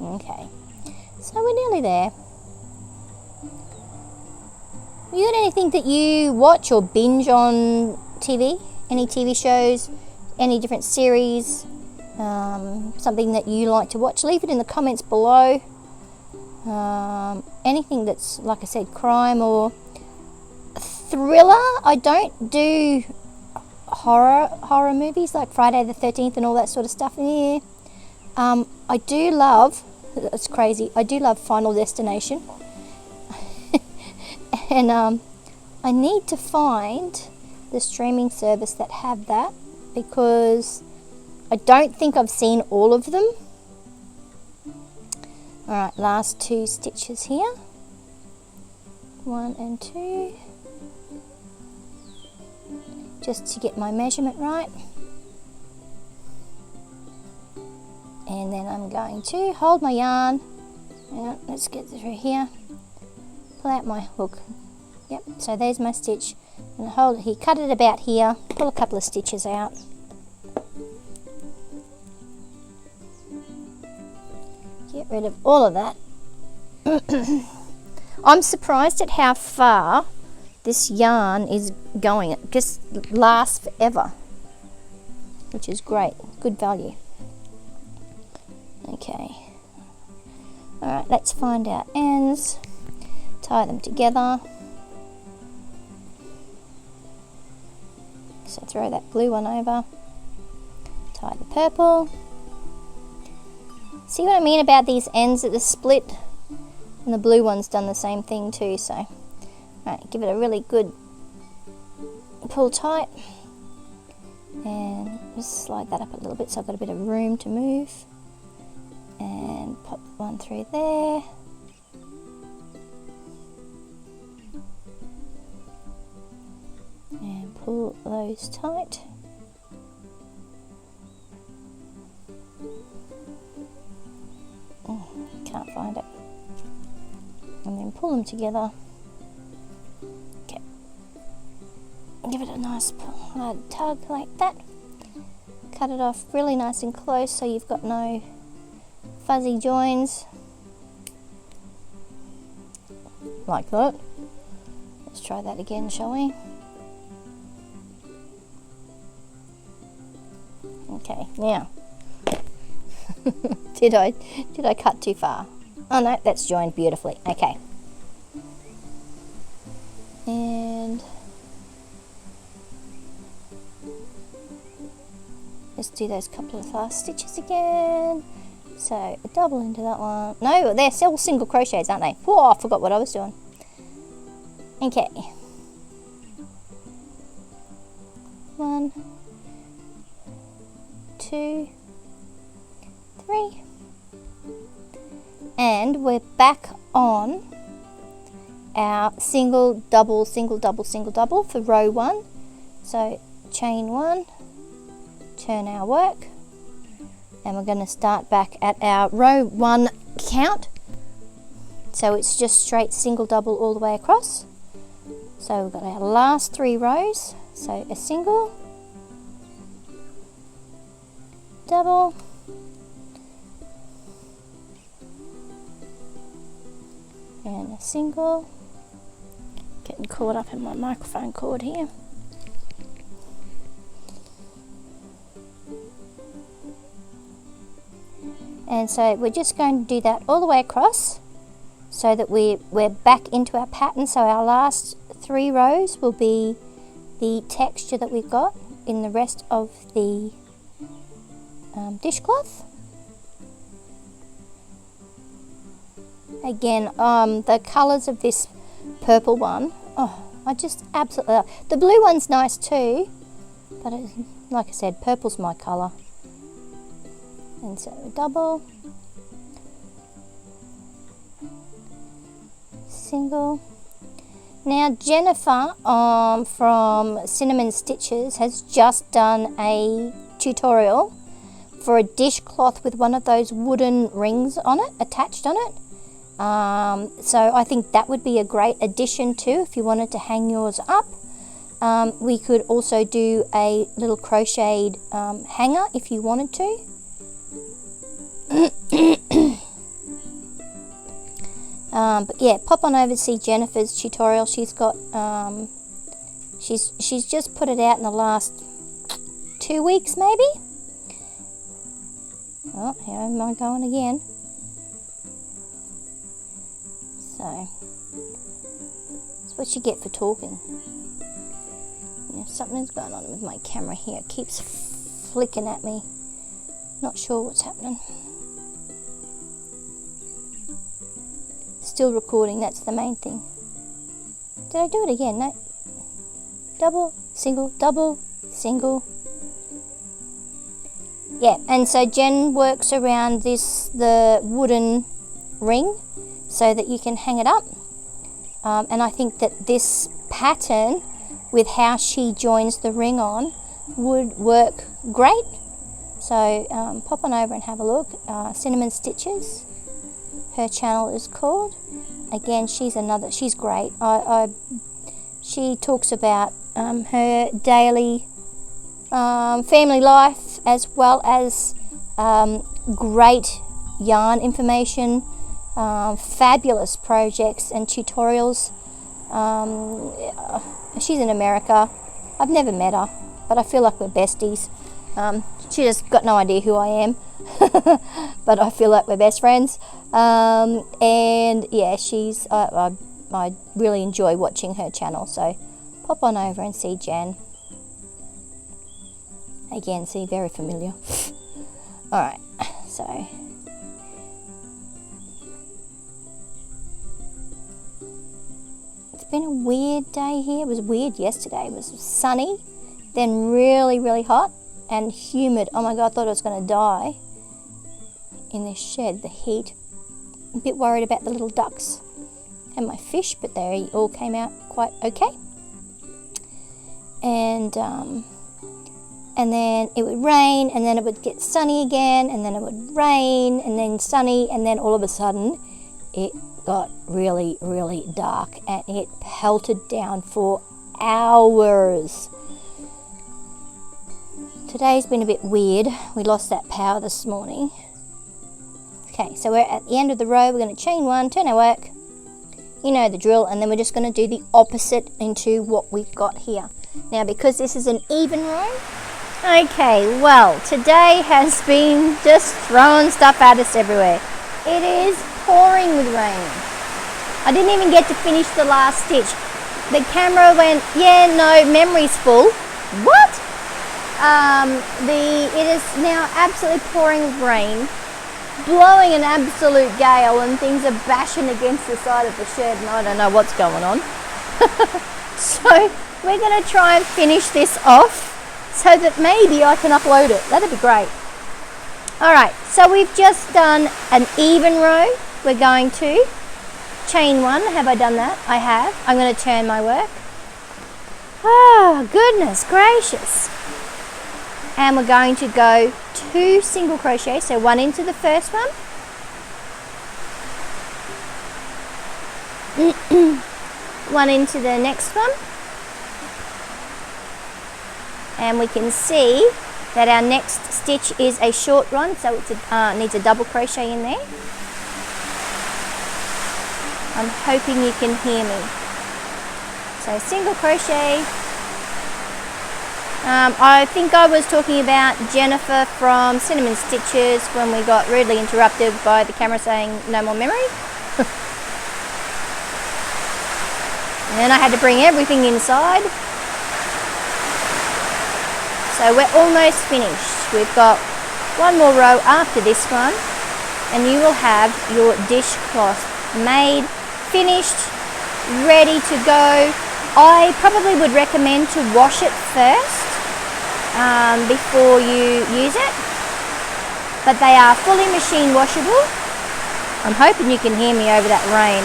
Okay, so we're nearly there. You got anything that you watch or binge on TV? Any TV shows? Any different series? Something that you like to watch? Leave it in the comments below. Anything that's, like I said, crime or thriller. I don't do horror movies like Friday the 13th and all that sort of stuff. Yeah. I do love, it's crazy, I do love Final Destination. And I need to find the streaming service that have that, because I don't think I've seen all of them. Alright, last 2 stitches here. 1 and 2. Just to get my measurement right. And then I'm going to hold my yarn. Yeah, let's get through here. Pull out my hook. Yep, so there's my stitch. And hold it here, cut it about here, pull a couple of stitches out. Get rid of all of that. I'm surprised at how far this yarn is going. It just lasts forever, which is great, good value. Okay, alright, let's find our ends, tie them together. So throw that blue one over, tie the purple. See what I mean about these ends that are split? And the blue one's done the same thing too, so right, give it a really good pull tight, and just slide that up a little bit so I've got a bit of room to move, and pop one through there, and pull those close tight. Can't find it. And then pull them together. Okay. Give it a nice tug like that. Cut it off really nice and close so you've got no fuzzy joins. Like that. Let's try that again, shall we? Okay, now did I cut too far? Oh no, that's joined beautifully. Okay. And let's do those couple of last stitches again. So a double into that one. No, they're all single crochets, aren't they? Whoa, I forgot what I was doing. Okay. 1, 2, 3. And we're back on our single, double, single, double, single, double for row 1. So chain 1, turn our work, and we're going to start back at our row 1 count. So it's just straight single, double all the way across. So we've got our last 3 rows. So a single, double, and a single. Getting caught up in my microphone cord here. And so we're just going to do that all the way across so that we're back into our pattern. So our last 3 rows will be the texture that we've got in the rest of the dishcloth. Again, the colours of this purple one, oh, I just absolutely love. The blue one's nice too, but like I said, purple's my colour. And so double, single. Now Jennifer from Cinnamon Stitches has just done a tutorial for a dishcloth with one of those wooden rings on it, attached on it. So I think that would be a great addition too if you wanted to hang yours up. We could also do a little crocheted hanger if you wanted to. But yeah, pop on over to see Jennifer's tutorial. She's got she's just put it out in the last 2 weeks maybe. Oh, here am I going again. So that's what you get for talking. Yeah, something's going on with my camera here. It keeps flicking at me. Not sure what's happening. Still recording, that's the main thing. Did I do it again? No. Double, single, double, single. Yeah, and so Jen works around the wooden ring so that you can hang it up. And I think that this pattern with how she joins the ring on would work great. So pop on over and have a look. Cinnamon Stitches, her channel is called. Again, she's great. She talks about her daily family life as well as great yarn information, fabulous projects and tutorials. She's in America. I've never met her, but I feel like we're besties. She just got no idea who I am, but I feel like we're best friends. And yeah, I really enjoy watching her channel. So pop on over and see Jen. Again, see, very familiar. All right, so it's been a weird day here. It was weird yesterday. It was sunny, then really, really hot and humid. Oh my God, I thought I was going to die in this shed, the heat. A bit worried about the little ducks and my fish, but they all came out quite okay. and then it would rain, and then it would get sunny again, and then it would rain, and then sunny, and then all of a sudden it got really, really dark, and it pelted down for hours. Today's been a bit weird. We lost that power this morning. Okay, so we're at the end of the row. We're going to chain one, turn our work. You know the drill, and then we're just going to do the opposite into what we've got here. Now, because this is an even row, okay, well, today has been just throwing stuff at us everywhere. It is pouring with rain. I didn't even get to finish the last stitch. The camera went, yeah, no, memory's full. What? It is now absolutely pouring with rain, blowing an absolute gale, and things are bashing against the side of the shed, and I don't know what's going on. So we're going to try and finish this off so that maybe I can upload it. That'd be great. Alright, so we've just done an even row. We're going to chain one. Have I done that? I have. I'm going to turn my work. Oh, goodness gracious. And we're going to go 2 single crochet, so one into the first one, one into the next one, and we can see that our next stitch is a short one, so it needs a double crochet in there. I'm hoping you can hear me. So single crochet. I think I was talking about Jennifer from Cinnamon Stitches when we got rudely interrupted by the camera saying no more memory. And then I had to bring everything inside. So we're almost finished. We've got one more row after this one, and you will have your dishcloth made, finished, ready to go. I probably would recommend to wash it first before you use it, but they are fully machine washable. I'm hoping you can hear me over that rain.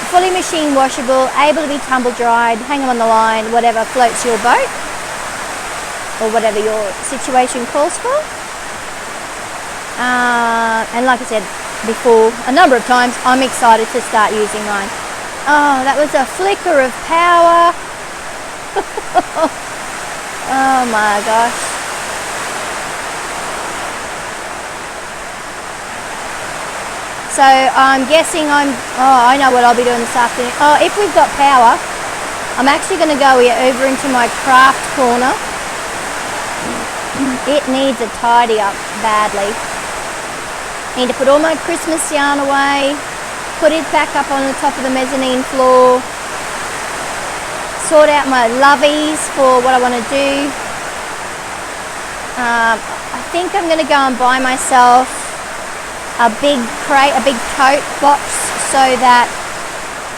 Fully machine washable, able to be tumble dried, hang them on the line, whatever floats your boat or whatever your situation calls for. And like I said before a number of times, I'm excited to start using mine. Oh, that was a flicker of power. Oh my gosh. So I'm guessing I know what I'll be doing this afternoon. Oh, if we've got power, I'm actually going to go over into my craft corner. It needs a tidy up badly. Need to put all my Christmas yarn away, put it back up on the top of the mezzanine floor, sort out my loveys for what I want to do. I think I'm going to go and buy myself a big crate, a big tote box, so that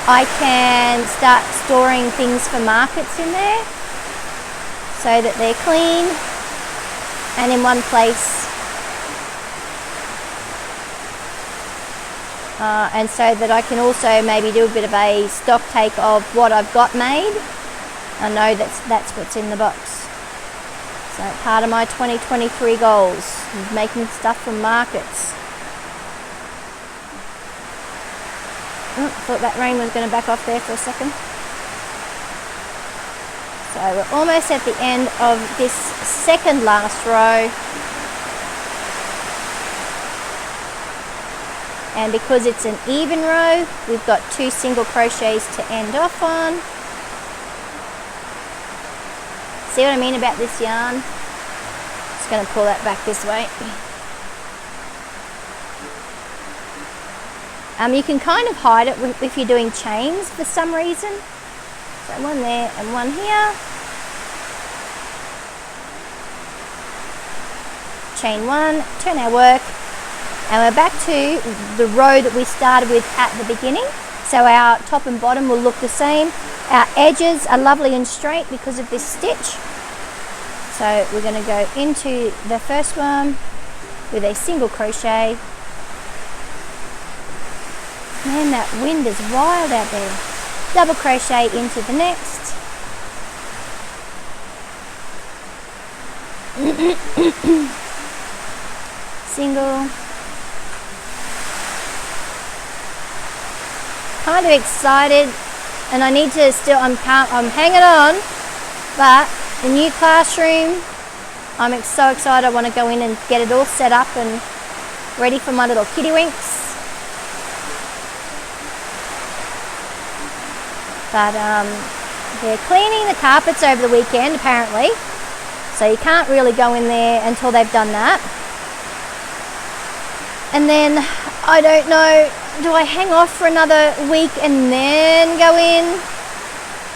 I can start storing things for markets in there, so that they're clean and in one place. And so that I can also maybe do a bit of a stock take of what I've got made. I know that's what's in the box. So part of my 2023 goals is making stuff from markets. Oh, thought that rain was going to back off there for a second. So we're almost at the end of this second last row. And because it's an even row, we've got 2 single crochets to end off on. See what I mean about this yarn? Just going to pull that back this way. You can kind of hide it if you're doing chains for some reason. So one there and one here. Chain one, turn our work. And we're back to the row that we started with at the beginning. So our top and bottom will look the same. Our edges are lovely and straight because of this stitch. So we're going to go into the first one with a single crochet. Man, that wind is wild out there. Double crochet into the next. Single. Kind of excited, and I need to still, I'm hanging on, but the new classroom, I'm so excited. I want to go in and get it all set up and ready for my little kitty winks. But they're cleaning the carpets over the weekend apparently, so you can't really go in there until they've done that. And then I don't know, do I hang off for another week and then go in?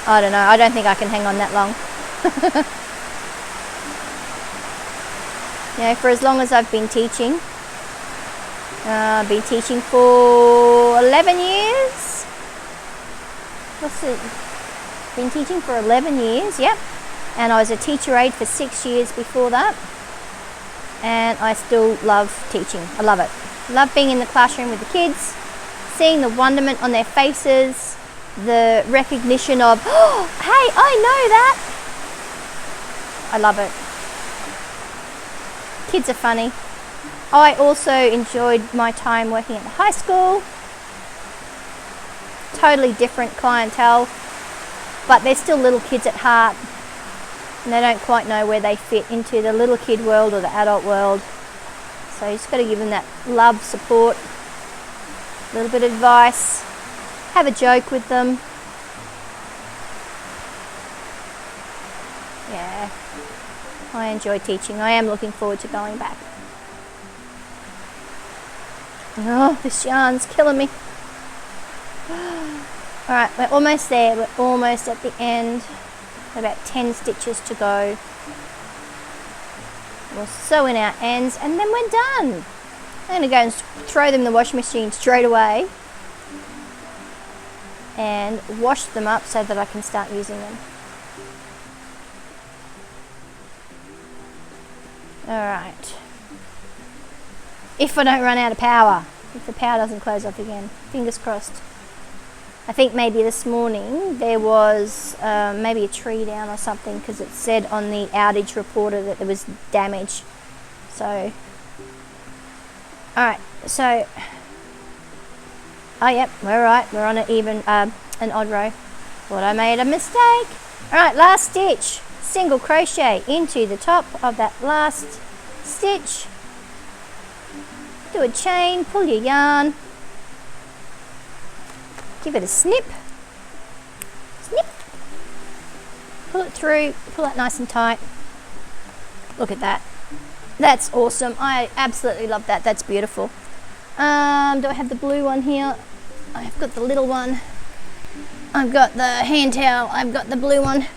I don't know, I don't think I can hang on that long. You know, for as long as I've been teaching. I've been teaching for 11 years. What's it? Been teaching for 11 years, yep. And I was a teacher aide for 6 years before that. And I still love teaching. I love it. Love being in the classroom with the kids, seeing the wonderment on their faces, the recognition of, oh, hey, I know that. I love it. Kids are funny. I also enjoyed my time working at the high school. Totally different clientele, but they're still little kids at heart, and they don't quite know where they fit into the little kid world or the adult world. So you just got to give them that love, support, a little bit of advice, have a joke with them. Yeah, I enjoy teaching. I am looking forward to going back. Oh, this yarn's killing me. Alright, we're almost there. We're almost at the end. About 10 stitches to go. We'll sew in our ends and then we're done. I'm going to go and throw them in the washing machine straight away and wash them up so that I can start using them. Alright. If I don't run out of power. If the power doesn't close off again. Fingers crossed. I think maybe this morning there was maybe a tree down or something, because it said on the outage reporter that there was damage. So, alright, so, oh yep, we're right, we're on an even, an odd row. Thought I made a mistake. Alright, last stitch, single crochet into the top of that last stitch. Do a chain, pull your yarn. Give it a snip, snip, pull it through, pull it nice and tight. Look at that. That's awesome. I absolutely love that. That's beautiful. Do I have the blue one here? I've got the little one. I've got the hand towel. I've got the blue one.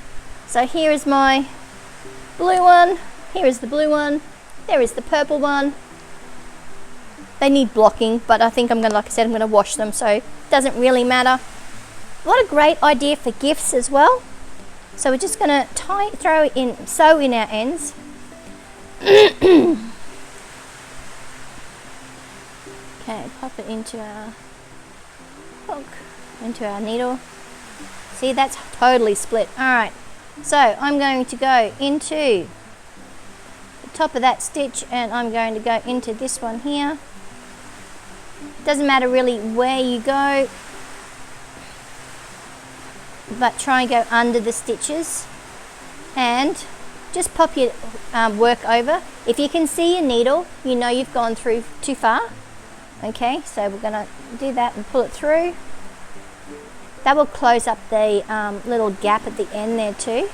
So here is my blue one. Here is the blue one. There is the purple one. They need blocking, but I think I'm going to, like I said, I'm going to wash them, so it doesn't really matter. What a great idea for gifts as well. So we're just going to throw it in, sew in our ends. Okay, pop it into our hook, into our needle. See, that's totally split. All right, so I'm going to go into the top of that stitch, and I'm going to go into this one here. Doesn't matter really where you go, but try and go under the stitches and just pop your work over. If you can see your needle, you know you've gone through too far. Okay, so we're going to do that and pull it through. That will close up the little gap at the end there too.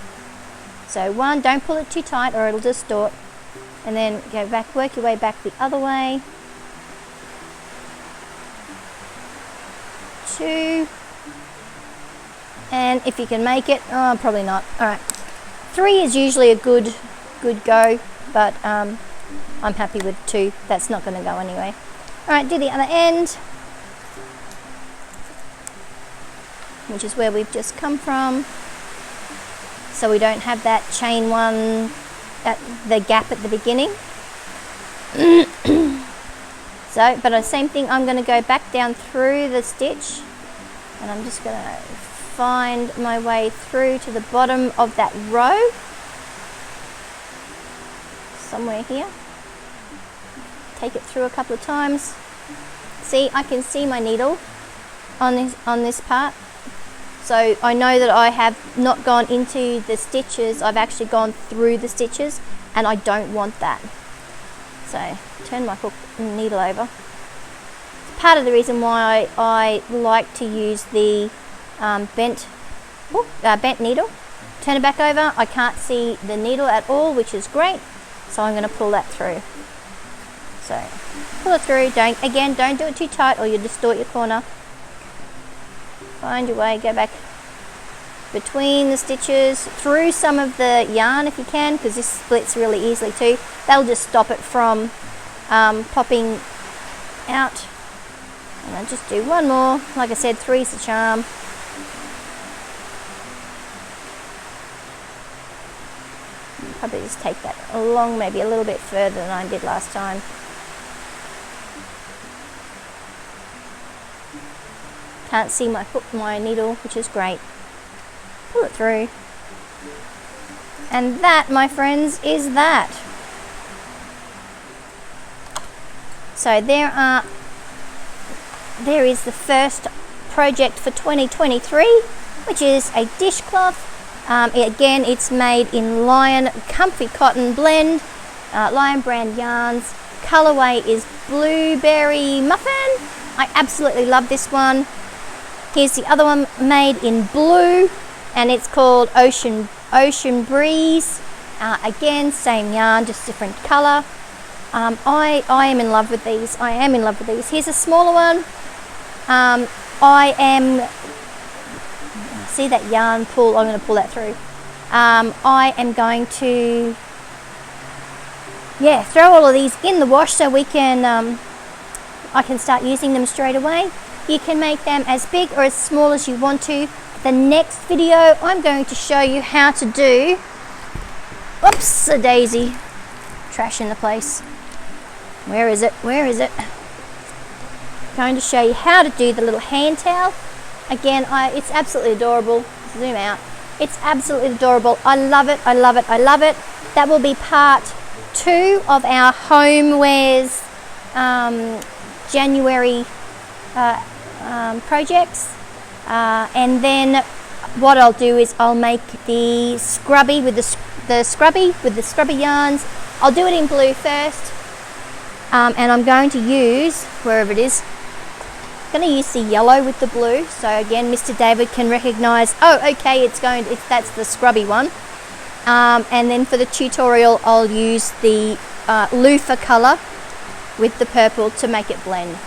So one, don't pull it too tight or it'll distort, and then go back, work your way back the other way. 2, and if you can make it, oh, probably not. All right, 3 is usually a good go, but I'm happy with 2. That's not going to go anyway. All right, do the other end, which is where we've just come from, so we don't have that chain one at the gap at the beginning. So, but the same thing, I'm going to go back down through the stitch, and I'm just going to find my way through to the bottom of that row. somewhere here. Take it through a couple of times. See, I can see my needle on this part. So I know that I have not gone into the stitches, I've actually gone through the stitches, and I don't want that. So turn my hook needle over. It's part of the reason why I like to use the bent needle. Turn it back over. I can't see the needle at all, which is great. So I'm going to pull that through. So pull it through. Don't do it too tight or you'll distort your corner. Find your way, go back between the stitches, through some of the yarn if you can, because this splits really easily too. That'll just stop it from popping out. And I'll just do one more. Like I said, three's the charm. Probably just take that along maybe a little bit further than I did last time. Can't see my hook, my needle, which is great. Pull it through. And that, my friends, is that. So there is the first project for 2023, which is a dishcloth. Again, it's made in Lion Comfy Cotton Blend, Lion brand yarns. Colorway is Blueberry Muffin. I absolutely love this one. Here's the other one made in blue, and it's called Ocean Breeze. Again, same yarn, just different color. I am in love with these. I am in love with these. Here's a smaller one. See that yarn pull? I'm going to pull that through. I am going to, throw all of these in the wash so we can, I can start using them straight away. You can make them as big or as small as you want to. The next video, I'm going to show you how to do, oops, a daisy, trash in the place. Where is it? Where is it? Going to show you how to do the little hand towel. Again, it's absolutely adorable. Zoom out. It's absolutely adorable. I love it. I love it. I love it. That will be part 2 of our homewares January projects. And then what I'll do is I'll make the scrubby with the scrubby yarns. I'll do it in blue first. And I'm going to use, wherever it is, I'm going to use the yellow with the blue, so again Mr. David can recognize, oh okay, that's the scrubby one. And then for the tutorial I'll use the loofah color with the purple to make it blend.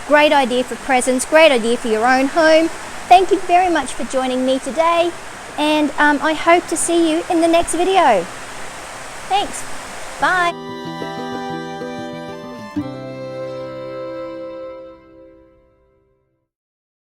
Great idea for presents, great idea for your own home. Thank you very much for joining me today, and I hope to see you in the next video. Thanks, bye.